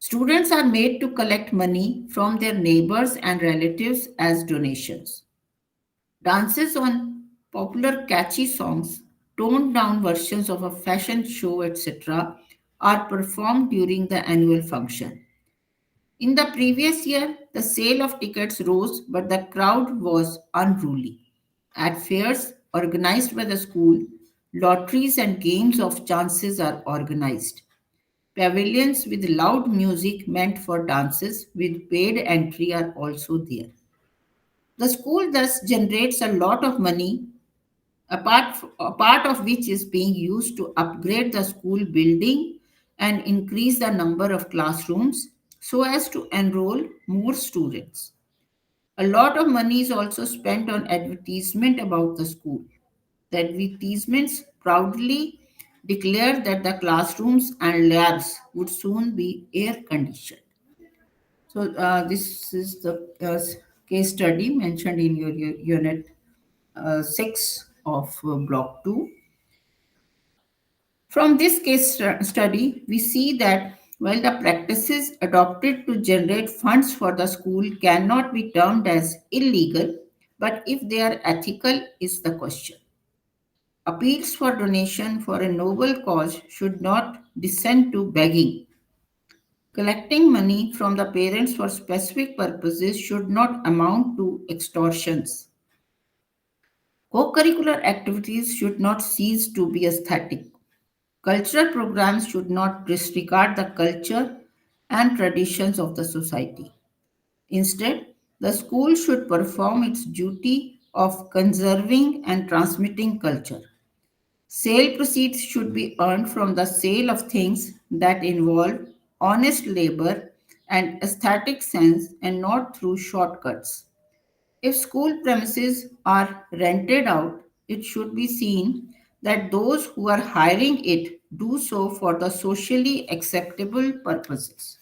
Students are made to collect money from their neighbors and relatives as donations. Dances on popular catchy songs, toned down versions of a fashion show, etc., are performed during the annual function. In the previous year, the sale of tickets rose, but the crowd was unruly. At fairs organized by the school, lotteries and games of chances are organized. Pavilions with loud music meant for dances with paid entry are also there. The school thus generates a lot of money, a part of which is being used to upgrade the school building and increase the number of classrooms so as to enroll more students. A lot of money is also spent on advertisement about the school. The advertisements proudly declare that the classrooms and labs would soon be air conditioned. So, this is the case study mentioned in your unit 6 of block 2. From this case study, we see that while the practices adopted to generate funds for the school cannot be termed as illegal, but if they are ethical is the question. Appeals for donation for a noble cause should not descend to begging. Collecting money from the parents for specific purposes should not amount to extortions. Co-curricular activities should not cease to be aesthetic. Cultural programs should not disregard the culture and traditions of the society. Instead, the school should perform its duty of conserving and transmitting culture. Sale proceeds should be earned from the sale of things that involve honest labor and aesthetic sense and not through shortcuts. If school premises are rented out, it should be seen that those who are hiring it do so for the socially acceptable purposes.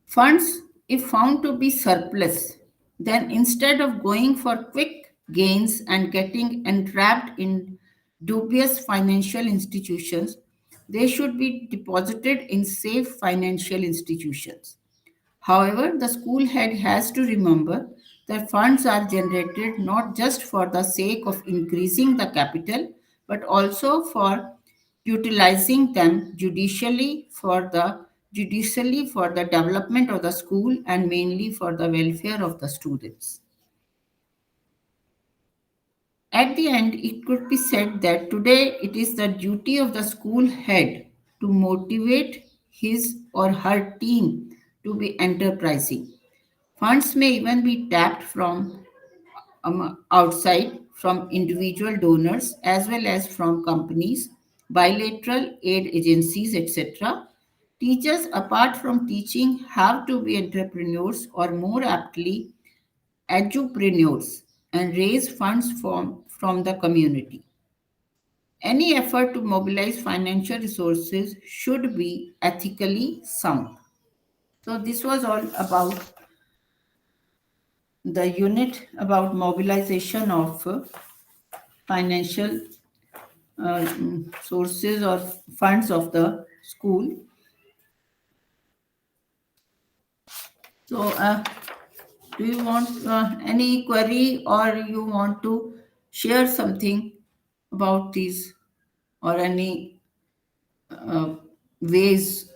Funds, if found to be surplus, then instead of going for quick gains and getting entrapped in dubious financial institutions, they should be deposited in safe financial institutions. However, the school head has to remember that funds are generated not just for the sake of increasing the capital, but also for utilizing them judicially for the development of the school and mainly for the welfare of the students. At the end, it could be said that today it is the duty of the school head to motivate his or her team to be enterprising. Funds may even be tapped from outside, from individual donors as well as from companies, bilateral aid agencies, etc. Teachers, apart from teaching, have to be entrepreneurs or more aptly, edupreneurs and raise funds from the community. Any effort to mobilize financial resources should be ethically sound. So, this was all about the unit about mobilization of financial sources or funds of the school. So, do you want any query or you want to share something about these or any uh, ways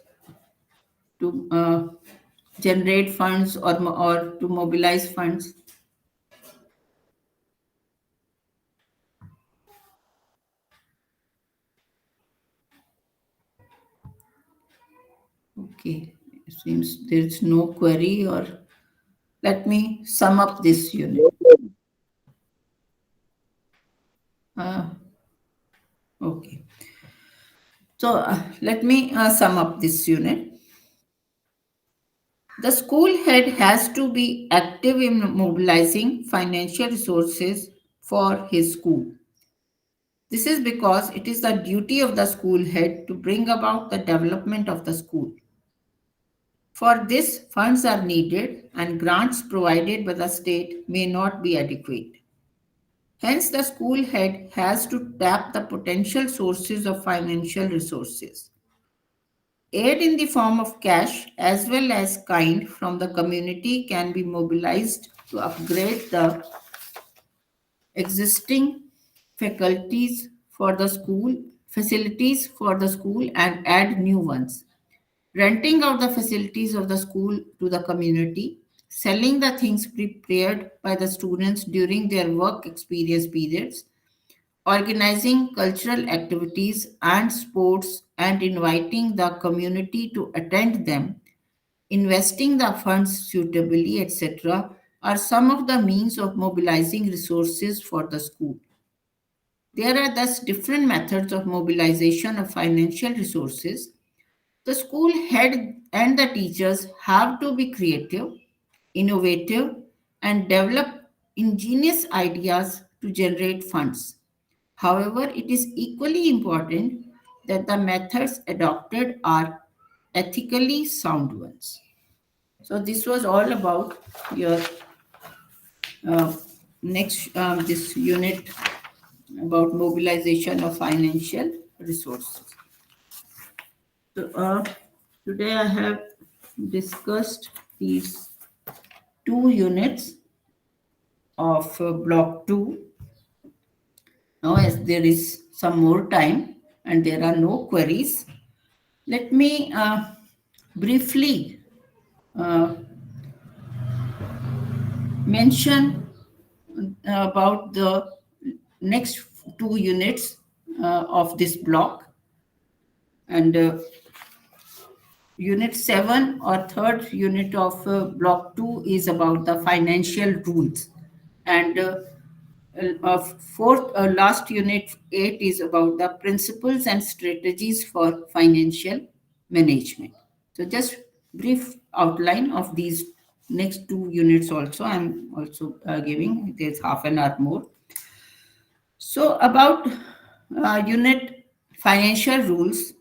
to generate funds or to mobilize funds? Okay, it seems there's no query or let me sum up this unit. Uh, okay. So let me sum up this unit. The school head has to be active in mobilizing financial resources for his school. This is because it is the duty of the school head to bring about the development of the school. For this, funds are needed and grants provided by the state may not be adequate. Hence, the school head has to tap the potential sources of financial resources. Aid in the form of cash as well as kind from the community can be mobilized to upgrade the existing faculties for the school, facilities for the school and add new ones. Renting out the facilities of the school to the community, selling the things prepared by the students during their work experience periods, organizing cultural activities and sports and inviting the community to attend them, investing the funds suitably, etc., are some of the means of mobilizing resources for the school. There are thus different methods of mobilization of financial resources. The school head and the teachers have to be creative, innovative, and develop ingenious ideas to generate funds. However, it is equally important that the methods adopted are ethically sound ones. So, this was all about your uh, next this unit about mobilization of financial resources. So, today I have discussed these two units of block 2. Now, as there is some more time and there are no queries, let me briefly uh, mention about the next two units of this block. And unit 7 or third unit of block 2 is about the financial rules. And fourth, last unit 8 is about the principles and strategies for financial management. So just brief outline of these next two units also. I'm also giving, there's half an hour more. So about unit financial rules,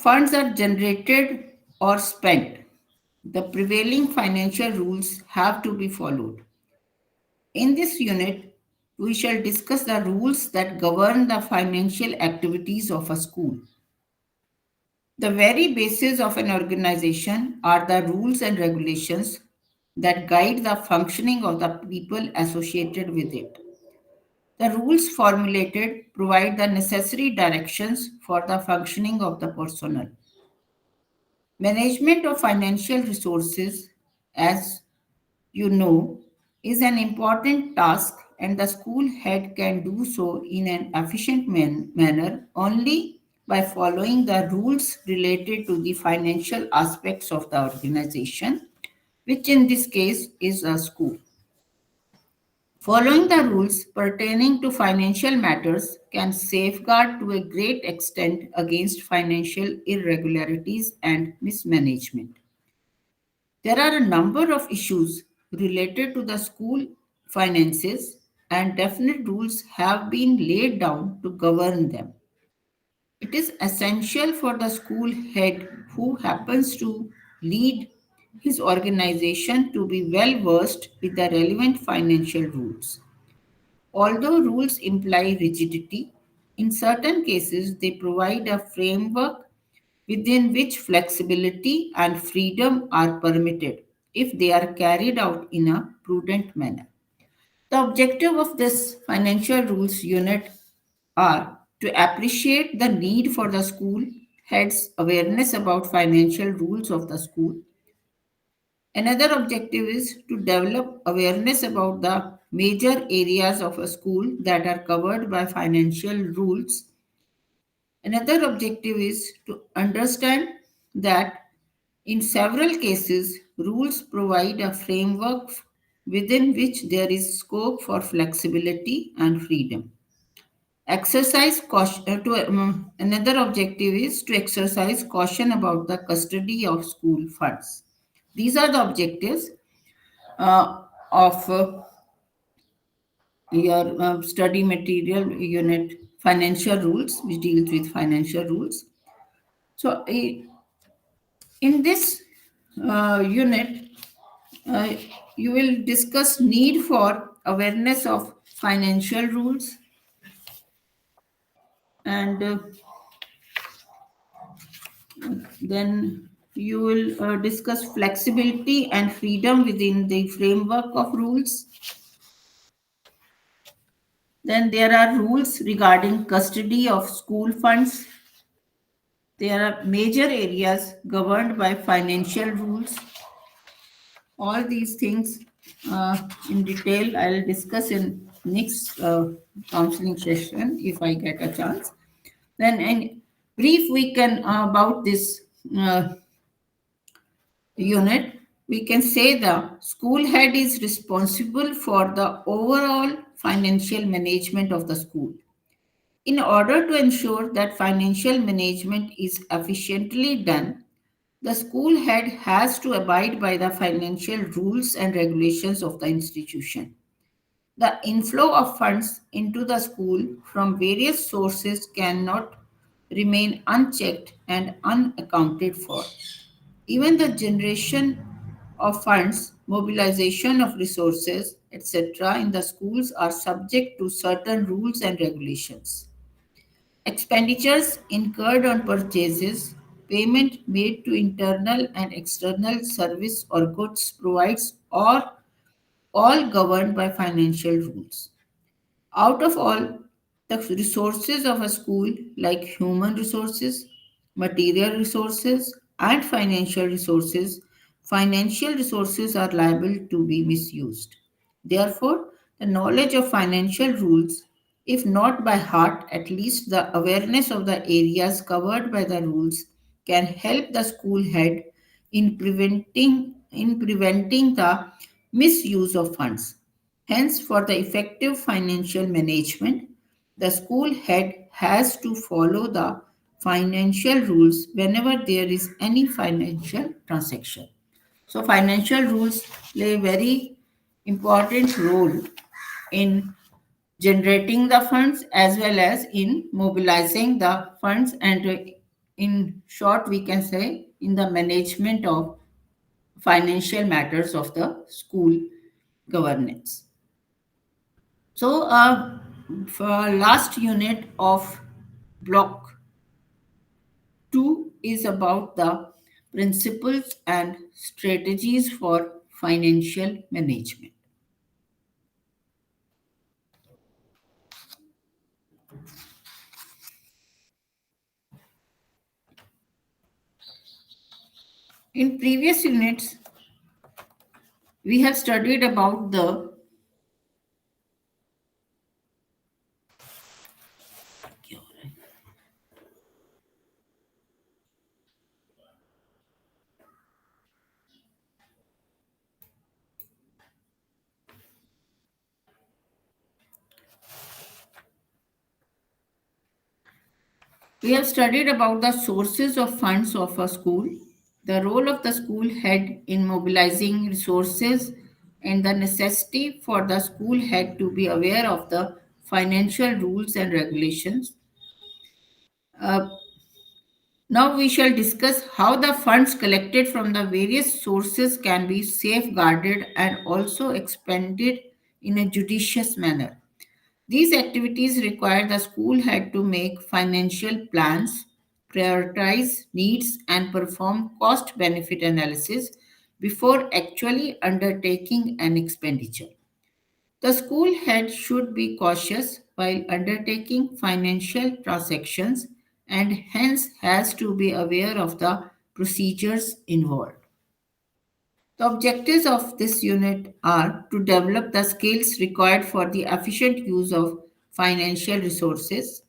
funds are generated or spent. The prevailing financial rules have to be followed. In this unit, we shall discuss the rules that govern the financial activities of a school. The very basis of an organization are the rules and regulations that guide the functioning of the people associated with it. The rules formulated provide the necessary directions for the functioning of the personnel. Management of financial resources, as you know, is an important task, and the school head can do so in an efficient manner only by following the rules related to the financial aspects of the organization, which in this case is a school. Following the rules pertaining to financial matters can safeguard to a great extent against financial irregularities and mismanagement. There are a number of issues related to the school finances, and definite rules have been laid down to govern them. It is essential for the school head who happens to lead his organization to be well versed with the relevant financial rules. Although rules imply rigidity, in certain cases they provide a framework within which flexibility and freedom are permitted if they are carried out in a prudent manner. The objective of this financial rules unit are to appreciate the need for the school heads awareness about financial rules of the school. Another objective is to develop awareness about the major areas of a school that are covered by financial rules. Another objective is to understand that in several cases, rules provide a framework within which there is scope for flexibility and freedom. Exercise caution. Another objective is to exercise caution about the custody of school funds. These are the objectives uh, of your study material unit financial rules, which deals with financial rules. So, in this unit, Uh, you will discuss need for awareness of financial rules, and then you will discuss flexibility and freedom within the framework of rules. Then there are rules regarding custody of school funds. There are major areas governed by financial rules. All these things in detail I'll discuss in next counseling session if I get a chance. Then in brief we can about this uh, unit, we can say the school head is responsible for the overall financial management of the school. In order to ensure that financial management is efficiently done, the school head has to abide by the financial rules and regulations of the institution. The inflow of funds into the school from various sources cannot remain unchecked and unaccounted for. Even the generation of funds, mobilization of resources, etc., in the schools are subject to certain rules and regulations. Expenditures incurred on purchases, payment made to internal and external service or goods provides are all governed by financial rules. Out of all the resources of a school, like human resources, material resources, and financial resources are liable to be misused. Therefore, the knowledge of financial rules, if not by heart, at least the awareness of the areas covered by the rules, can help the school head in preventing the misuse of funds. Hence, for the effective financial management, the school head has to follow the financial rules whenever there is any financial transaction. So, financial rules play a very important role in generating the funds as well as in mobilizing the funds, and in short, we can say in the management of financial matters of the school governance. So, for last unit of block 2 is about the principles and strategies for financial management. In previous units, we have studied about the sources of funds of a school, the role of the school head in mobilizing resources, and the necessity for the school head to be aware of the financial rules and regulations. Uh, Now we shall discuss how the funds collected from the various sources can be safeguarded and also expended in a judicious manner. These activities require the school head to make financial plans, prioritize needs, and perform cost benefit analysis before actually undertaking an expenditure. The school head should be cautious while undertaking financial transactions and hence has to be aware of the procedures involved. The objectives of this unit are to develop the skills required for the efficient use of financial resources,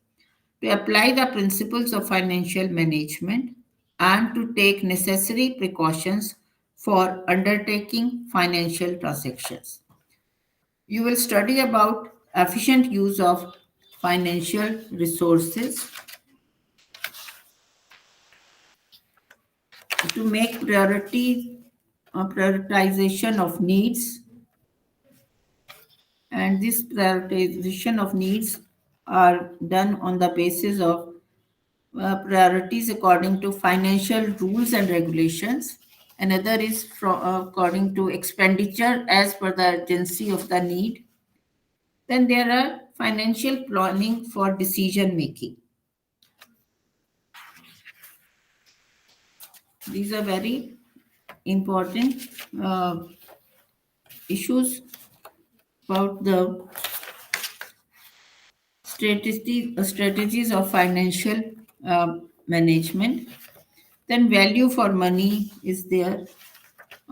to apply the principles of financial management, and to take necessary precautions for undertaking financial transactions. You will study about efficient use of financial resources to make prioritization of needs, and this prioritization of needs are done on the basis of priorities according to financial rules and regulations, Another is according to expenditure as per the urgency of the need. Then there are financial planning for decision making. These are very important uh, issues about the strategies of financial management. Then value for money is there.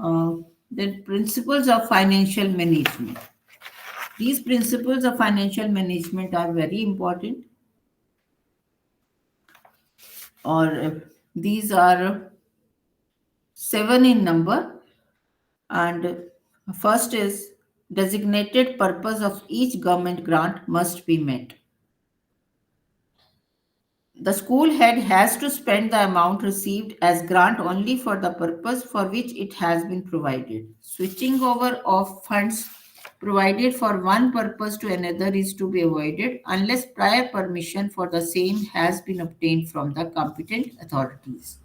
Uh, then principles of financial management. These principles of financial management are very important, or these are seven in number. And first is designated purpose of each government grant must be met. The school head has to spend the amount received as grant only for the purpose for which it has been provided. Switching over of funds provided for one purpose to another is to be avoided unless prior permission for the same has been obtained from the competent authorities.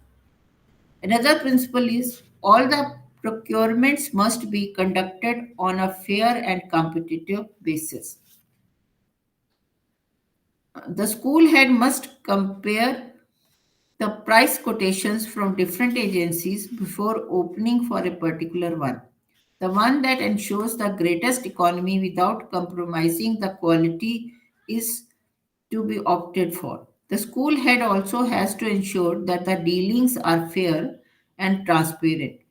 Another principle is all the procurements must be conducted on a fair and competitive basis. The school head must compare the price quotations from different agencies before opening for a particular one. The one that ensures the greatest economy without compromising the quality is to be opted for. The school head also has to ensure that the dealings are fair and transparent.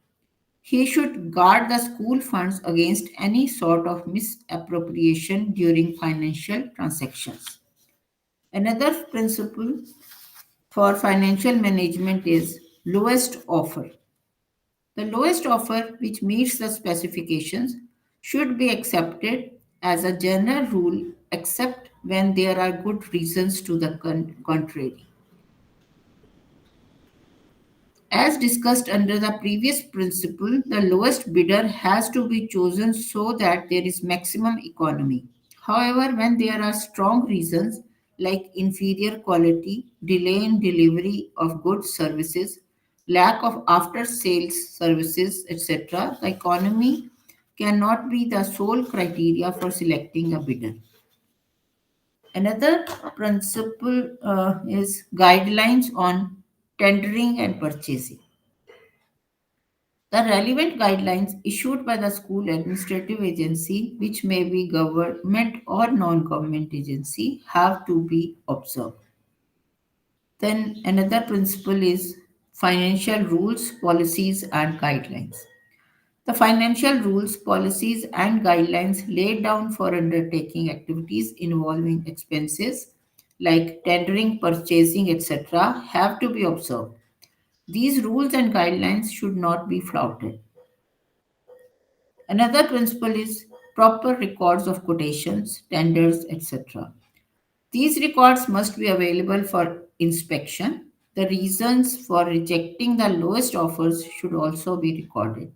He should guard the school funds against any sort of misappropriation during financial transactions. Another principle for financial management is lowest offer. The lowest offer, which meets the specifications, should be accepted as a general rule except when there are good reasons to the contrary. As discussed under the previous principle, the lowest bidder has to be chosen so that there is maximum economy. However, when there are strong reasons like inferior quality, delay in delivery of goods services, lack of after sales services, etc., the economy cannot be the sole criteria for selecting a bidder. Another principle is guidelines on tendering and purchasing. The relevant guidelines issued by the school administrative agency, which may be government or non-government agency, have to be observed. Then another principle is financial rules, policies, and guidelines. The financial rules, policies, and guidelines laid down for undertaking activities involving expenses like tendering, purchasing, etc., have to be observed. These rules and guidelines should not be flouted. Another principle is proper records of quotations, tenders, etc. These records must be available for inspection. The reasons for rejecting the lowest offers should also be recorded.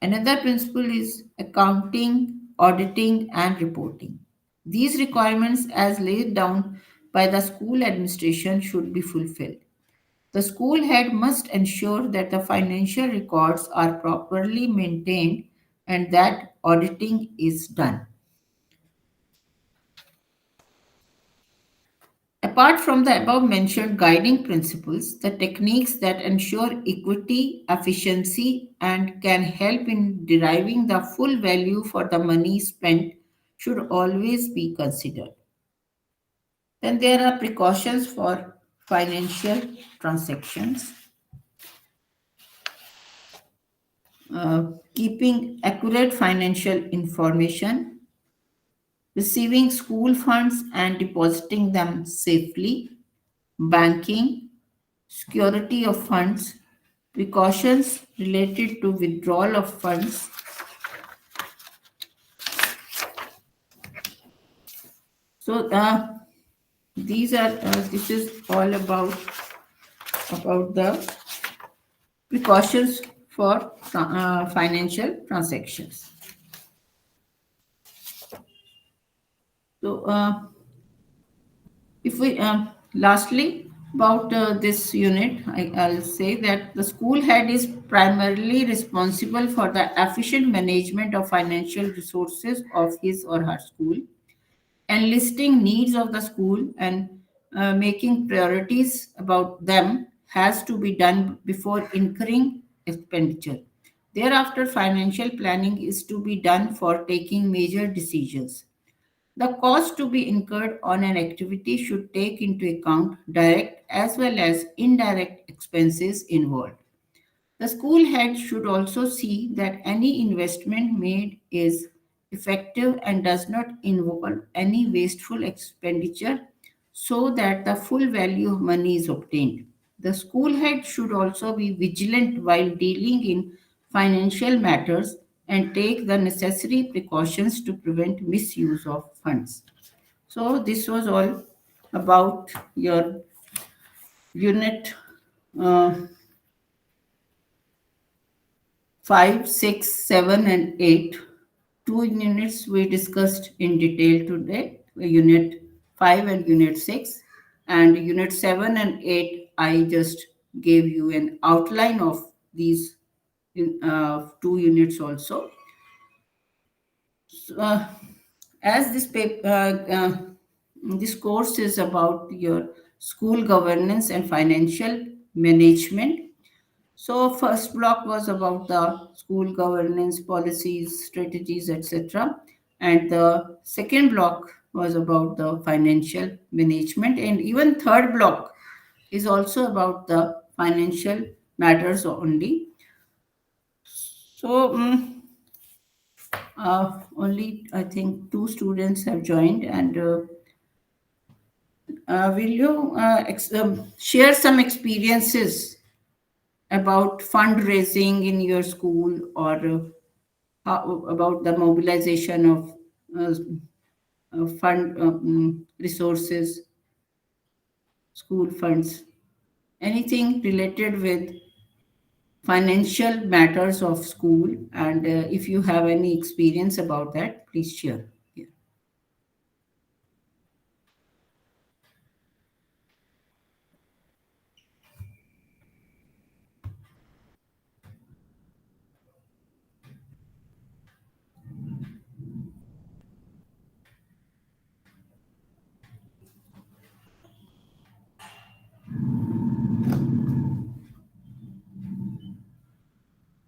Another principle is accounting, auditing, and reporting. These requirements, as laid down by the school administration, should be fulfilled. The school head must ensure that the financial records are properly maintained and that auditing is done. Apart from the above mentioned guiding principles, the techniques that ensure equity, efficiency, and can help in deriving the full value for the money spent should always be considered. Then there are precautions for financial transactions. Keeping accurate financial information, receiving school funds and depositing them safely, banking, security of funds, precautions related to withdrawal of funds. So these are this is all about the precautions for financial transactions. So if we lastly About this unit, I'll say that the school head is primarily responsible for the efficient management of financial resources of his or her school, enlisting needs of the school and making priorities about them has to be done before incurring expenditure. Thereafter, financial planning is to be done for taking major decisions. The cost to be incurred on an activity should take into account direct as well as indirect expenses involved. The school head should also see that any investment made is effective and does not involve any wasteful expenditure so that the full value of money is obtained. The school head should also be vigilant while dealing in financial matters and take the necessary precautions to prevent misuse of funds. So, this was all about your unit uh, 5, 6, 7, and 8. Two units we discussed in detail today, Unit 5 and Unit 6. And Unit 7 and 8, I just gave you an outline of these two units also. So, as this course is about your school governance and financial management. So first block was about the school governance policies, strategies, etc. And the second block was about the financial management. And even third block is also about the financial matters only. So only I think two students have joined. And will you share some experiences about fundraising in your school, or about the mobilization of fund resources, school funds, anything related with financial matters of school? And if you have any experience about that, please share. Yeah.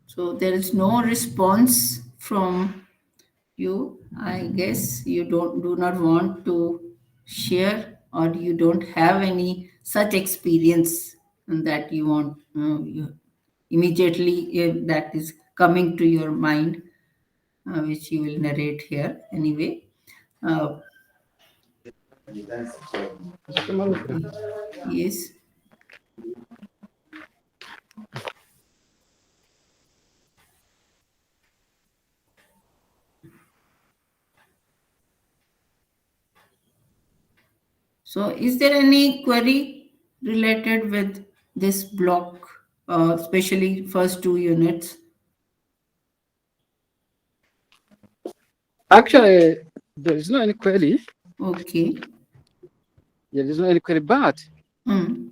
So there is no response from you. I guess you do not want to share, or you don't have any such experience that you want you immediately that is coming to your mind, which you will narrate here anyway. Uh, yes. So, is there any query related with this block, especially first two units? Actually, there is no any query. Okay. There is no any query, but Hmm.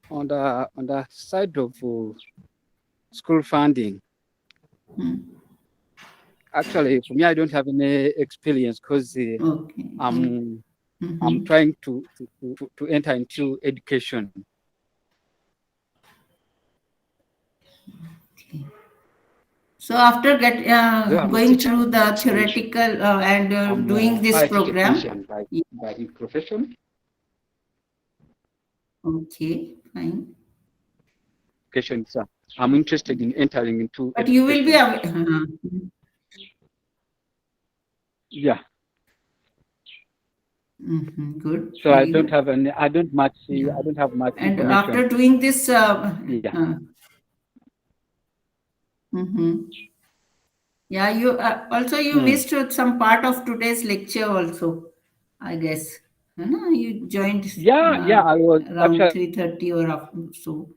on the side of school funding, Hmm. actually, for me, I don't have any experience because Okay. I'm Mhm. trying to enter into education. Okay. So after Though I'm a going teacher through the and theoretical and I'm doing a this IT program, technician yeah, by profession. okay, fine. Education, so I'm interested in entering into But you will be education. Yeah. Good, So very good. Yeah. I don't have much And information. after doing this, Yeah. mhm. Yeah, you also you Mm. missed some part of today's lecture also, I guess. No, you joined Yeah, I was around actually 3:30 or after, so.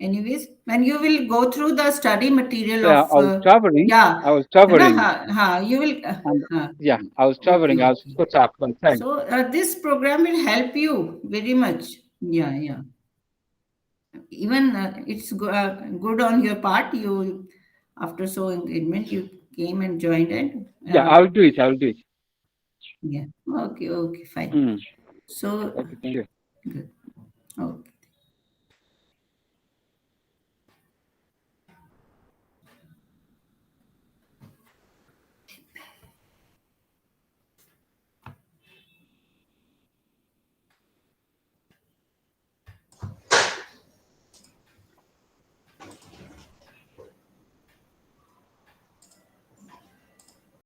Anyways, when you will go through the study material I of, was traveling. yeah, I was है ना? traveling You will, and हाँ, yeah, I was okay, traveling. I was okay. caught up by time. So this program will help you very much. Yeah, yeah. Even good on your part. You, after so engagement, you came and joined it. Yeah, I will do it. I will do it. Yeah. Okay. Okay. Fine. Mm. So Okay, thank you. good. Okay.